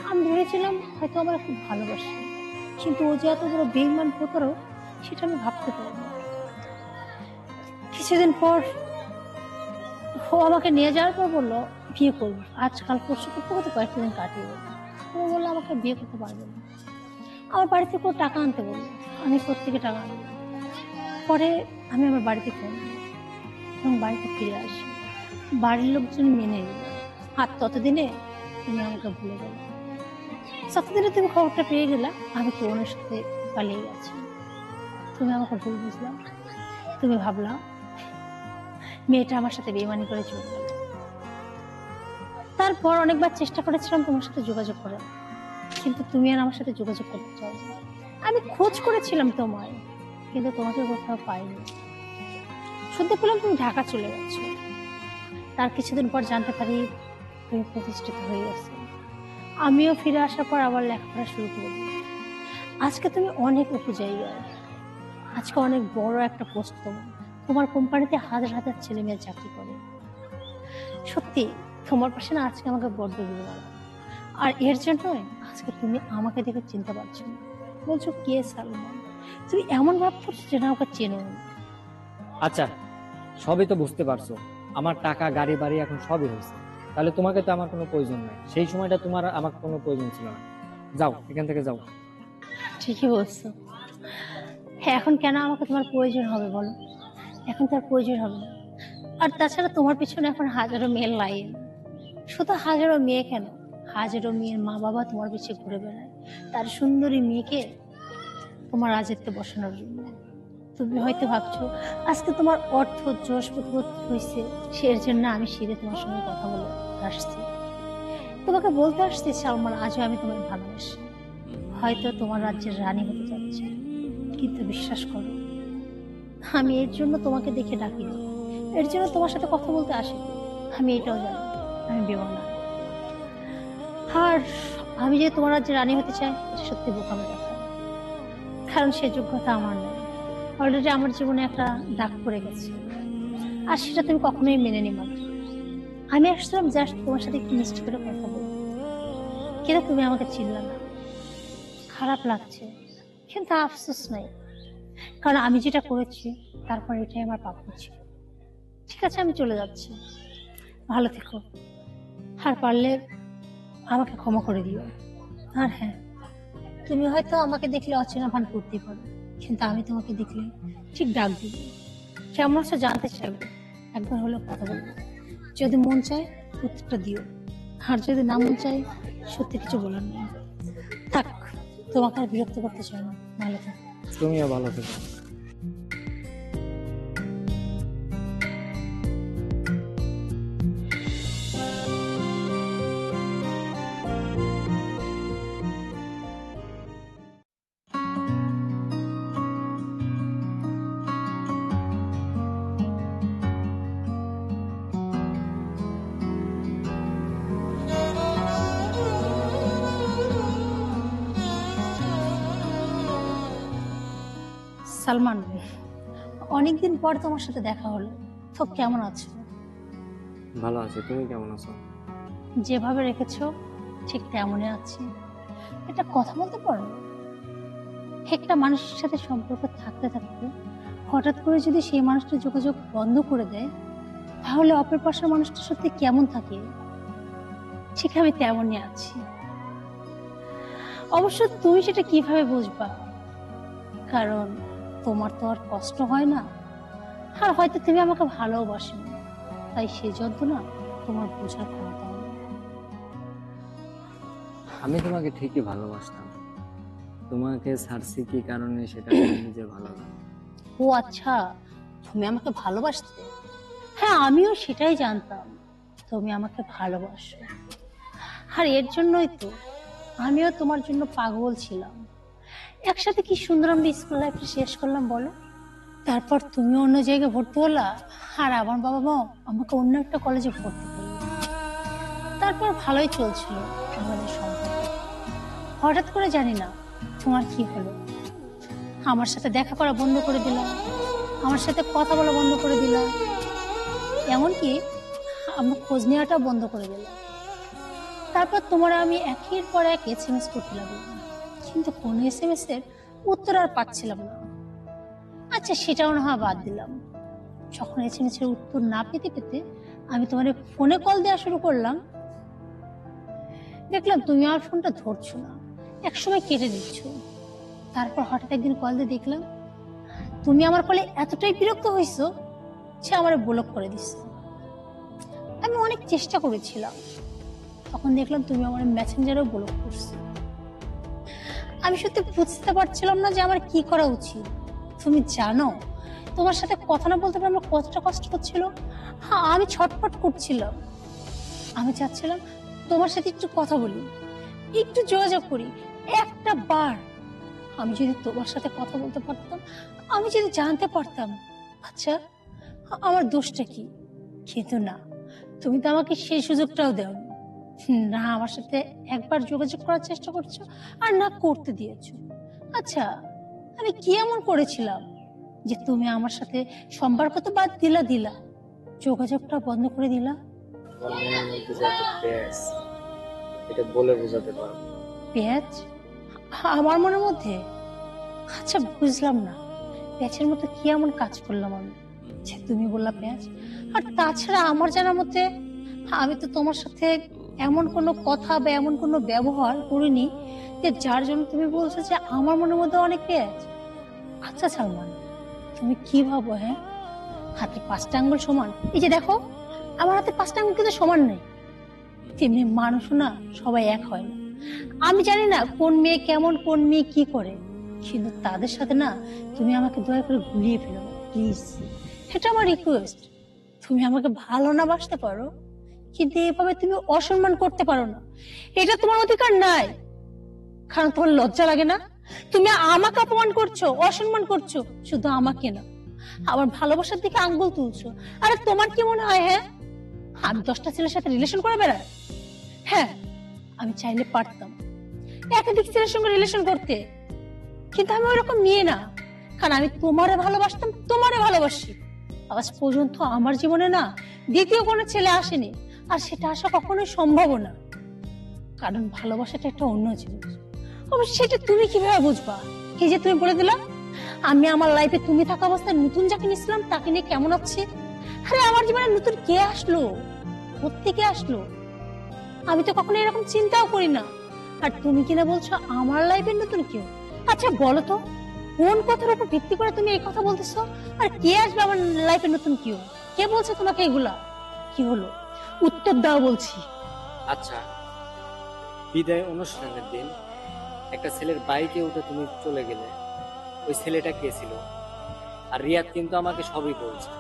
S1: আমি ভেবেছিলাম হয়তো আমার খুব ভালোবাসে, কিন্তু ও যে এত বড় বেইমান প্রতারক সেটা আমি ভাবতে পারিনি। কিছুদিন পর ও আমাকে নিয়ে যাওয়ার পর বললো বিয়ে করবো, আজকাল পরশু করতে করতে কয়েকদিন কাটিয়ে দেবো। ও বললো আমাকে বিয়ে করতে পারবে না। আমার বাড়ি থেকে ও টাকা আনতে বললো, আমি কোত্থেকে টাকা আনবো? পরে আমি আমার বাড়িতে ফোন দিই এবং বাড়িতে ফিরে আসি। বাড়ির লোকজন মেনে নিল, আর ততদিনে তুমি আমাকে ভুলে গেলে। ততদিনে তুমি খবরটা পেয়ে গেলা আমি তোমার সাথে পালিয়ে গেছি। তুমি আমাকে ভুল বুঝলাম, তুমি ভাবলাম মেয়েটা আমার সাথে বেইমানি করে চলে গেল। তারপর অনেকবার চেষ্টা করেছিলাম তোমার সাথে যোগাযোগ করার, কিন্তু তুমি আর আমার সাথে যোগাযোগ করতে চাও না। আমি খোঁজ করেছিলাম তোমায়, কিন্তু তোমাকে কোথাও পাইনি। শুনতে পেলাম তুমি ঢাকা চলে গেছো। তার কিছুদিন পর জানতে পারি তুমি প্রতিষ্ঠিত হয়ে গেছো। আমিও ফিরে আসার পর আবার লেখাপড়া শুরু করে দিই। আজকে তুমি অনেক উঁচু জায়গায়, আজকে অনেক বড় একটা পোস্ট। তোমার কোম্পানিতে হাজার হাজার ছেলে মেয়ে চাকরি করে। সত্যি তোমার পাশে না আজকে আমাকে বড্ড ভালো লাগে। আর এর জন্য আজকে তুমি আমাকে দেখে চিনতে পারছো না, বলছো কে সালমান। তুমি এমন ভাব করছো যেন আমাকে চেনো না।
S2: আচ্ছা, সবই তো বুঝতে পারছো, আমার টাকা গাড়ি বাড়ি এখন সবই হয়েছে, তাহলে তোমাকে তো আমার কোনো প্রয়োজন নাই। সেই সময়টা তোমার আমার কোনো প্রয়োজন ছিল না। যাও এখান থেকে যাও।
S1: ঠিকই বলছো। হ্যাঁ, এখন কেন আমাকে তোমার প্রয়োজন হবে বলো? এখন তার প্রয়োজন হবে না। আর তাছাড়া তোমার পিছনে এখন হাজারো মেয়ের লাইন। শুধু হাজারো মেয়ে কেন, হাজারো মেয়ের মা বাবা তোমার পিছিয়ে ঘুরে বেড়ায় তার সুন্দরী মেয়েকে তোমার রাজত্বে বসানোর জন্য। তুমি হয়তো ভাবছো আজকে তোমার অর্থ যশ প্রতিপত্তি হয়েছে, সের জন্য আমি সিঁড়ে তোমার সঙ্গে কথা বলে আসছি। তোমাকে বলতে আসছি সালমান, আজও আমি তোমায় ভালোবাসি। হয়তো তোমার রাজ্যের রানী হতে যাচ্ছে, কিন্তু বিশ্বাস করো আমি এর জন্য তোমাকে দেখে ডাকিনি, এর জন্য তোমার সাথে কথা বলতে আসিনি। আমি এটাও জানি আমি বেমানা। আর আমি যে তোমার রাজ্যের রানী হতে চাই এটা সত্যি বোকামের কথা, কারণ সে যোগ্যতা আমার নেই। অলরেডি আমার জীবনে একটা দাগ পড়ে গেছে, আর সেটা তুমি কখনোই মেনে নিবা না। আমি আসছিলাম জাস্ট তোমার সাথে একটু মিষ্টি করে কথা বলবো, কিন্তু তুমি আমাকে চিনলে না। খারাপ লাগছে, কিন্তু আফসোস নাই, কারণ আমি যেটা করেছি তারপর এটাই আমার প্রাপ্য ছিল। ঠিক আছে, আমি চলে যাচ্ছি, ভালো থেকো। আর পারলে আমাকে ক্ষমা করে দিও। আর হ্যাঁ, তুমি হয়তো আমাকে দেখলে অচেনা ভান করতে পারো, কিন্তু আমি তোমাকে দেখলে ঠিক ডাক দিব, কেমন আছো জানতে চাইবো, একবার হলেও কথা বলবো। যদি মন চায় উত্তরটা দিও, আর যদি না মন চায় সত্যি কিছু বলার নেই। থাক, তোমাকে আর বিরক্ত করতে চাই না, ভালো থাকো।
S2: তুমিও ভালো থেকো।
S1: সালমান, অনেকদিন পর তোমার সাথে দেখা হলো, তো কেমন আছো?
S2: ভালো আছি, তুমি কেমন আছো?
S1: যেভাবে রেখেছো ঠিক তেমনই আছি। একটা কথা বলতে পারো? একটা মানুষের সাথে সম্পর্ক থাকতে থাকতে হঠাৎ করে যদি সেই মানুষটা যোগাযোগ বন্ধ করে দেয়, তাহলে অপর পাশের মানুষটা সত্যি কেমন থাকে? ঠিক আমি তেমনই আছি। অবশ্য তুমি সেটা কিভাবে বুঝবা, কারণ তোমার তো আর কষ্ট হয় না, আর হয়তো তুমি আমাকে ভালোবাসো না, তাই সে যন্ত্রণা তোমার বোঝার ক্ষমতা হবে।
S2: আমি তোমাকে ঠিকই ভালোবাসতাম, তোমাকে ছাড়ছি কি কারণে সেটা আমার নিজের ভালো লাগে।
S1: ও আচ্ছা, তুমি আমাকে ভালোবাসতে? হ্যাঁ, আমিও সেটাই জানতাম, তুমি আমাকে ভালোবাসো। আর এর জন্যই তো আমিও তোমার জন্য পাগল ছিলাম। একসাথে কি সুন্দর আমরা স্কুল লাইফটা শেষ করলাম বলো। তারপর তুমি অন্য জায়গায় ভর্তি হলা, আর আমার বাবা মা আমাকে অন্য একটা কলেজে ভর্তি করলো। তারপর ভালোই চলছিল আমাদের সম্পর্ক। হঠাৎ করে জানি না তোমার কি হলো, আমার সাথে দেখা করা বন্ধ করে দিলাম, আমার সাথে কথা বলা বন্ধ করে দিলাম, এমনকি আমার খোঁজ নেওয়াটাও বন্ধ করে দিলাম। তারপর তোমার আমি একের পর এক SMS করতে লাগলাম, কিন্তু কোন SMS এর উত্তর আর পাচ্ছিলাম না। আচ্ছা, সেটাও না হয় বাদ দিলাম। যখন SMS এর উত্তর না পেতে পেতে আমি তোমার ফোনে কল দেওয়া শুরু করলাম, দেখলাম তুমি আমার ফোনটা ধরছো না, একসময় কেটে দিচ্ছ। তারপর হঠাৎ একদিন কল দিয়ে দেখলাম তুমি আমার কলে এতটাই বিরক্ত হইছো যে আমার ব্লক করে দিচ্ছ। চেষ্টা করেছিলাম, তখন দেখলাম তুমি আমার মেসেঞ্জারেও ব্লক করছো। আমি সত্যি বুঝতে পারছিলাম না যে আমার কি করা উচিত। তুমি জানো তোমার সাথে কথা না বলতে পারে আমার কতটা কষ্ট হচ্ছিল। হ্যাঁ, আমি ছটফট করছিলাম। আমি চাচ্ছিলাম তোমার সাথে একটু কথা বলি, একটু যোগাযোগ করি। একটা বার আমি যদি তোমার সাথে কথা বলতে পারতাম, আমি যদি জানতে পারতাম আচ্ছা আমার দোষটা কি। কিন্তু না, তুমি তো আমাকে সেই সুযোগটাও দাও না। আমার সাথে একবার যোগাযোগ করার চেষ্টা করছো আর না করতে দিয়েছো। আচ্ছা আমি কি এমন করেছিলাম যে তুমি আমার সাথে সম্পর্ক তো বাদ দিলা, যোগাযোগটা বন্ধ করে দিলা?
S2: তোমার মনের মধ্যে যে এত পেঁয়াজ, এটা বলে বোঝাতে পারবো না।
S1: পেঁয়াজ আমার মনের মধ্যে? আচ্ছা বুঝলাম না, পেঁয়াজের মতো কি এমন কাজ করলাম আমি যে তুমি বললা পেঁয়াজ? আর তাছাড়া আমার জানার মধ্যে আমি তো তোমার সাথে এমন কোনো কথা বা এমন কোনো ব্যবহার করিনি যে যার জন্য তুমি বলছো যে আমার মনের মধ্যে অনেক পেঁয়াজ। আচ্ছা সালমান, তুমি কি ভাবো? হ্যাঁ, হাতে 5টা আঙ্গুল সমান? এই যে দেখো আমার হাতে 5টা আঙ্গুল কিন্তু সমান নেই। তেমনি মানুষও না সবাই এক হয় না। আমি জানি না কোন মেয়ে কেমন, কোন মেয়ে কি করে, কিন্তু তাদের সাথে না তুমি আমাকে দয়া করে গুলিয়ে ফেলো না প্লিজ। এটা আমার রিকোয়েস্ট। তুমি আমাকে ভালো না বাসতে পারো, কিন্তু এভাবে তুমি অসম্মান করতে পারো না। এটা তোমার অধিকার নাই। কারণ তোমার লজ্জা লাগে না? তুমি আমাকে অপমান করছো, অসম্মান করছো, শুধু আমাকে না আমার ভালোবাসার দিকে আঙ্গুল তুলছো। আরে তোমার কি মনে হয় হ্যাঁ আমি 10টা ছেলের সাথে রিলেশন করে বেড়াই? হ্যাঁ, আমি চাইলে পারতাম একাধিক ছেলের সঙ্গে রিলেশন করতে, কিন্তু আমি ওইরকম মেয়ে না। কারণ আমি তোমারে ভালোবাসতাম, তোমারে ভালোবাসি। আজ পর্যন্ত আমার জীবনে না দ্বিতীয় কোনো ছেলে আসেনি, আর সেটা আসা কখনোই সম্ভব না। কারণ ভালোবাসাটা একটা অন্য জিনিস। অবশ্য সেটা তুমি কিভাবে বুঝবা? এই যে তুমি বলে দিলা আমি আমার লাইফে তুমি থাকা অবস্থায় নতুন যাকে নিয়েছিলাম তাকে নিয়ে কেমন আছে। আরে আমার জীবনে নতুন কে আসলো, কোত্থেকে আসলো? আমি তো কখনো এরকম চিন্তাও করি না। আর তুমি কিনা বলছো আমার লাইফের নতুন কেউ? আচ্ছা বলো তো কোন কথার উপর ভিত্তি করে তুমি এই কথা বলতেছো? আর কে আসবে আমার লাইফের নতুন কেউ? কে বলছে তোমাকে এগুলা? কি হলো উত্তর দাও বলছি।
S2: আচ্ছা, বিদায় অনুষ্ঠানের দিন একটা ছেলের বাইকে উঠে তুমি চলে গেলে, ওই ছেলেটা কে ছিল? আর রিয়াদ কিন্তু আমাকে সবই বলছে।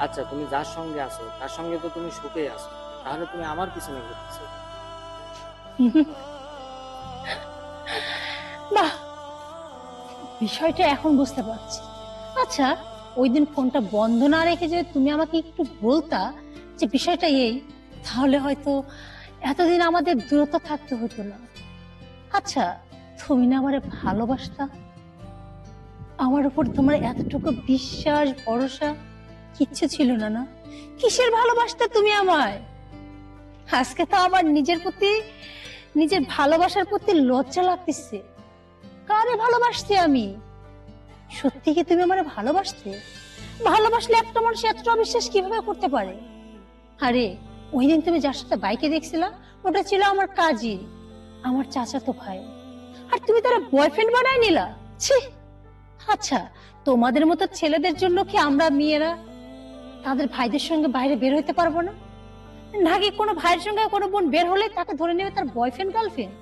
S2: আচ্ছা, তুমি যার সঙ্গে আছো তার সঙ্গে তো তুমি সুখে আছো, তাহলে তুমি আমার পিছনে ঘুরতেছো।
S1: বাহ, বিষয়টা এখন বুঝতে পারছি। আচ্ছা ওই দিন ফোনটা বন্ধ না রেখে যদি তুমি আমাকে একটু বলতা যে বিষয়টা এই, তাহলে হয়তো এতদিন আমাদের দূরত্ব থাকতে হতো না। আচ্ছা তুমি না আমারে ভালোবাসতা, আমার উপর তোমার এতটুকু বিশ্বাস ভরসা কিচ্ছু ছিল না না? কিসের ভালোবাসতা তুমি আমায়? আজকে তো আমার নিজের প্রতি, নিজের ভালোবাসার প্রতি লজ্জা লাগতেছে। কারে ভালোবাসতে আমি? সত্যি কি তুমি আমারে ভালোবাসতে? ভালোবাসলে একটা মানুষ এতটা অবিশ্বাস কিভাবে করতে পারে? আরে ওই দিন তুমি যার সাথে বাইকে দেখছিলা ওটা ছিল আমার কাজী, আমার চাচাতো ভাই, আর তুমি তারা বয়ফ্রেন্ড বানাই নিলা। ছি! আচ্ছা তোমাদের মতো ছেলেদের জন্য কি আমরা মেয়েরা তাদের ভাইদের সঙ্গে বাইরে বের হইতে পারবো না? নাকি কোনো ভাইয়ের সঙ্গে কোনো বোন বের হলে তাকে ধরে নেবে তার বয়ফ্রেন্ড গার্লফ্রেন্ড?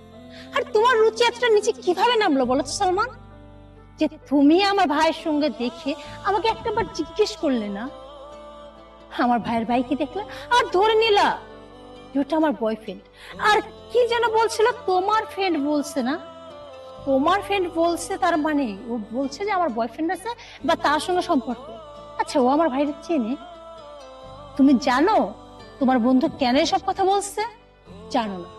S1: আর তোমার রুচি এতটা নিচে কিভাবে নামলো বলো তো সালমান? যে তুমি আমার ভাইয়ের সঙ্গে দেখে আমাকে একটাবার জিজ্ঞেস করলে না, আমার ভাইয়ের ভাইকে দেখলে আর ধরে নিলা যে ওটা আমার বয়ফ্রেন্ড। আর কি যেন বলছিল তোমার ফ্রেন্ড বলছে না? তোমার ফ্রেন্ড বলছে তার মানে ও বলছে যে আমার বয়ফ্রেন্ড আছে বা তার সঙ্গে সম্পর্ক। আচ্ছা ও আমার ভাইয়ের চেনে? তুমি জানো তোমার বন্ধু কেন এসব কথা বলছে? জানো না?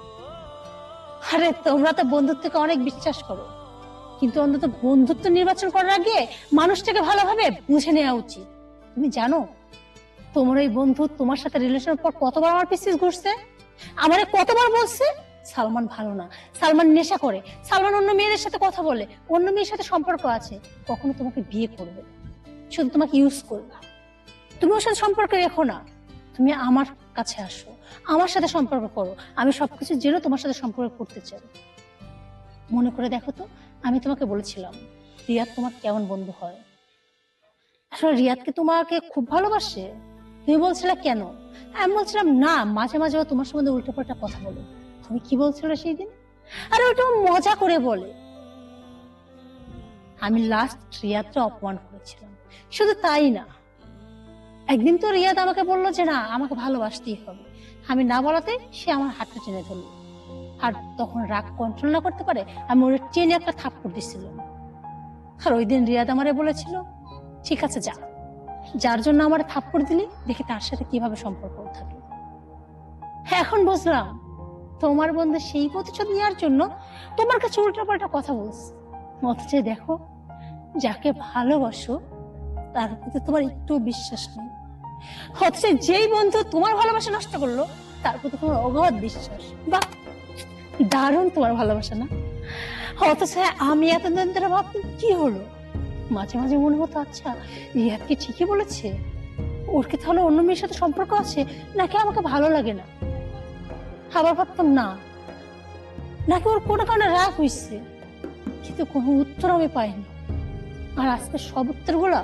S1: আরে তোমরা তো বন্ধুত্বকে অনেক বিশ্বাস করো, কিন্তু অন্তত বন্ধুত্ব নির্বাচন করার আগে মানুষটাকে ভালোভাবে বুঝে নেওয়া উচিত। তুমি জানো তোমার ওই বন্ধু তোমার সাথে রিলেশনের পর কতবার আমার পিছে ঘুরছে, আমারে কতবার বলছে সালমান ভালো না, সালমান নেশা করে, সালমান অন্য মেয়েদের সাথে কথা বলে, অন্য মেয়ের সাথে সম্পর্ক আছে, কখনো তোমাকে বিয়ে করবে, শুধু তোমাকে ইউজ করবে। তুমি ওর সাথে সম্পর্ক রেখো না, তুমি আমার কাছে আসো, আমার সাথে সম্পর্ক করো, আমি সবকিছু জেনে তোমার সাথে সম্পর্ক করতে চাই। মনে করে দেখো তো আমি তোমাকে বলেছিলাম রিয়াদ তোমার কেমন বন্ধু হয়। আসলে রিয়াদকে তোমাকে খুব ভালোবাসে। তুমি বলছিলে কেন? আমি বলছিলাম না, মাঝে মাঝে ও তোমার সম্বন্ধে উল্টোপাল্টা কথা বলে। তুমি কি বলছিলে সেই দিন? আরে ওটা ও মজা করে বলে। আমি লাস্ট রিয়াদকে অপমান করেছিলাম, শুধু তাই না, একদিন তো রিয়াদ আমাকে বললো যে না, আমাকে ভালোবাসতেই হবে। আমি না বলাতে সে আমার হাতটা টেনে ধরলো, আর তখন রাগ কন্ট্রোল না করতে পারে আমি ওর টেনে একটা থাপ্পড় দিছিলাম। আর ওই দিন রিয়াদ আমারে বলেছিল, ঠিক আছে যা, যার জন্য আমার থাপ্পড় দিলি দেখি তার সাথে কিভাবে সম্পর্ক থাকে। এখন বুঝলাম তোমার বন্ধু সেই প্রতিশোধ নেওয়ার জন্য তোমার কাছে উল্টাপাল্টা কথা বলছে। অথচ দেখো, যাকে ভালোবাসো তার প্রতি তোমার একটু বিশ্বাস নেই, অথচ যেই বন্ধু তোমার ভালোবাসা নষ্ট করলো তার প্রতি তোমার অগাধ বিশ্বাস। বাহ, দারুণ তোমার ভালোবাসা না? অথচ আমি এতদিন ধরে ভাবতাম কি হলো, মাঝে মাঝে মনে হতো আচ্ছা রিয়াদ কি ঠিকই বলেছে, ওর কি তাহলে অন্য মেয়ের সাথে সম্পর্ক আছে, নাকি আমাকে ভালো লাগে না। আবার ভাবতাম না, নাকি ওর কোনো কারণে রাগ হয়েছে, কিন্তু কোনো উত্তর আমি পাইনি। আর আজকে সব উত্তরগুলো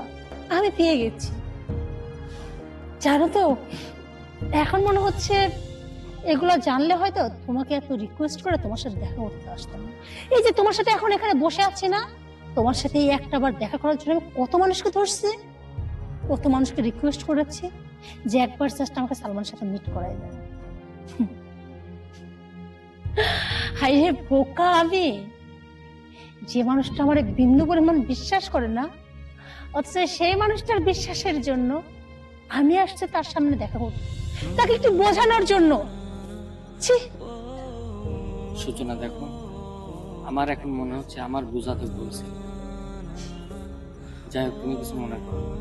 S1: আমি পেয়ে গেছি। জানো তো, এখন মনে হচ্ছে এগুলো জানলে হয়তো তোমাকে এত রিকোয়েস্ট করে তোমার সাথে দেখা করতে আসতাম না। এই যে তোমার সাথে এখন এখানে বসে আছি না, তোমার সাথে এই একটা বার দেখা করার জন্য আমি কত মানুষকে ধরছি, কত মানুষকে রিকোয়েস্ট করেছি যে একবার জাস্ট আমাকে সালমানের সাথে মিট করাই দেয়। হাই রে বোকা আমি, যে মানুষটা আমার বিন্দু পরিমাণ বিশ্বাস করে না, অথচ সেই মানুষটার বিশ্বাসের জন্য আমি আসছে তার সামনে দেখা করতে, তাকে একটু বোঝানোর জন্য। ছি।
S2: সূচনা দেখো, আমার এখন মনে হচ্ছে আমার বোঝাতে বলছে। যাই হোক, তুমি কিছু মনে করো না।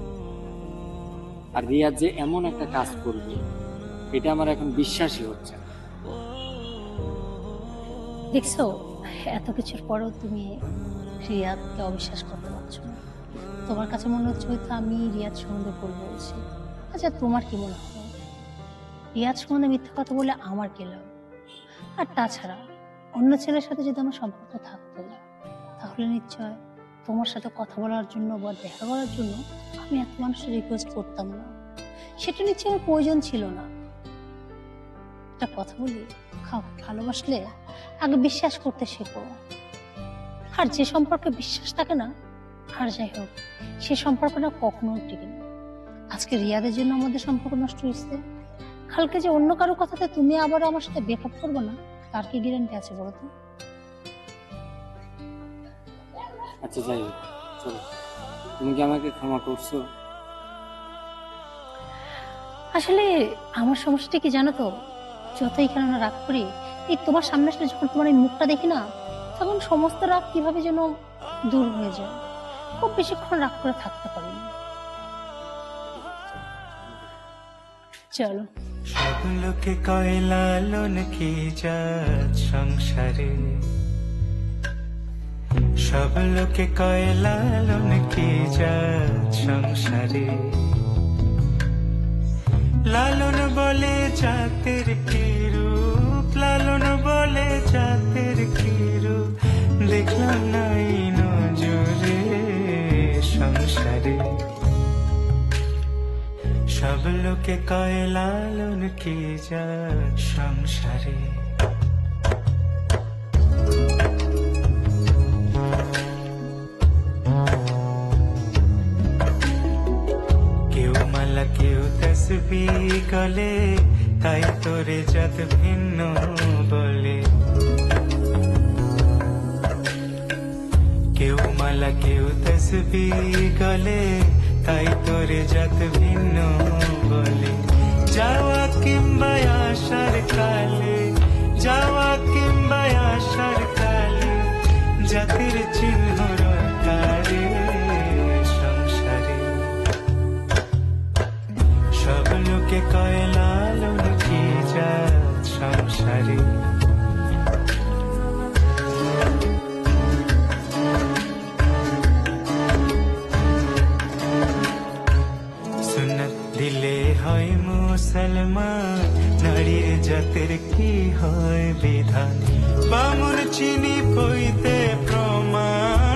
S2: আর রিয়াদ যে এমন একটা কাজ করবে এটা আমার এখন বিশ্বাসই হচ্ছে না।
S1: দেখছো, এত কিছুর পরেও তুমি রিয়াদকে অবিশ্বাস করতে পারছো না। তোমার কাছে মনে হচ্ছে হয়তো আমি রিয়াদ সম্বন্ধে ভুল বলছি। আচ্ছা, তোমার কি মনে হয় রিয়াদ সম্বন্ধে মিথ্যা কথা বলে আমার কি লাভ? আর তাছাড়া অন্য ছেলের সাথে যদি আমার সম্পর্ক থাকতো, তাহলে নিশ্চয় তোমার সাথে কথা বলার জন্য বা দেখা করার জন্য আমি এত মানুষের রিকোয়েস্ট করতাম না, সেটা নিশ্চয় আমার প্রয়োজন ছিল না। একটা কথা বলি, ভালোবাসলে আগে বিশ্বাস করতে শেখো। আর যে সম্পর্কে বিশ্বাস থাকে না, আর যাই হোক, সে সম্পর্কটা কখনো টিকে না। আজকে রিয়াদের জন্য আমাদের সম্পর্ক নষ্ট হয়েছে, কালকে যে অন্য কারো কথাতে তুমি আবার আমার সাথে ব্রেকআপ করবে না, তার কি গ্যারান্টি আছে বলো তো?
S2: আচ্ছা যাই হোক, চলো, তুমি কি আমাকে ক্ষমা করছো?
S1: আসলে আমার সমস্যাটা কি জানো তো, যতই কেন না রাগ করি, এই তোমার সামনে আসলে যখন তোমার এই মুখটা দেখি না, তখন সমস্ত রাগ কিভাবে যেন দূর হয়ে যায়। খুব বেশিক্ষণ রাগ করে থাকতে পারি না। চলো।
S4: সব লোকে কয় লালন কি জাত সংসারে, সব লোকে কয় লালন কি জাত সংসারে, লালন বলে জাতের কি রূপ, লালন বলে জাতের কি রূপ, দেখলাম নাই নজরে সংসারে। সব লোকে কয় লালন কি জাত সংসারে। কেউ মালা কেউ তসবিহ গলে, তাই তোরে জাত ভিন্ন বলে। কেউ মালা কেউ তসবিহ গলে, তাই তোরে জাত ভিন্ন বলে। যাওয়া কিংবা আসার কালে, যাওয়া কিংবা আসার কালে, জাতির চিহ্ন রটারে সংসারে। সব লোকে কয় লালন কি জাত সংসারে। দিলে হয় মুসলমান, নারীর জাতের কি হয় বিধান, বামুন চিনি পইতে প্রমাণ।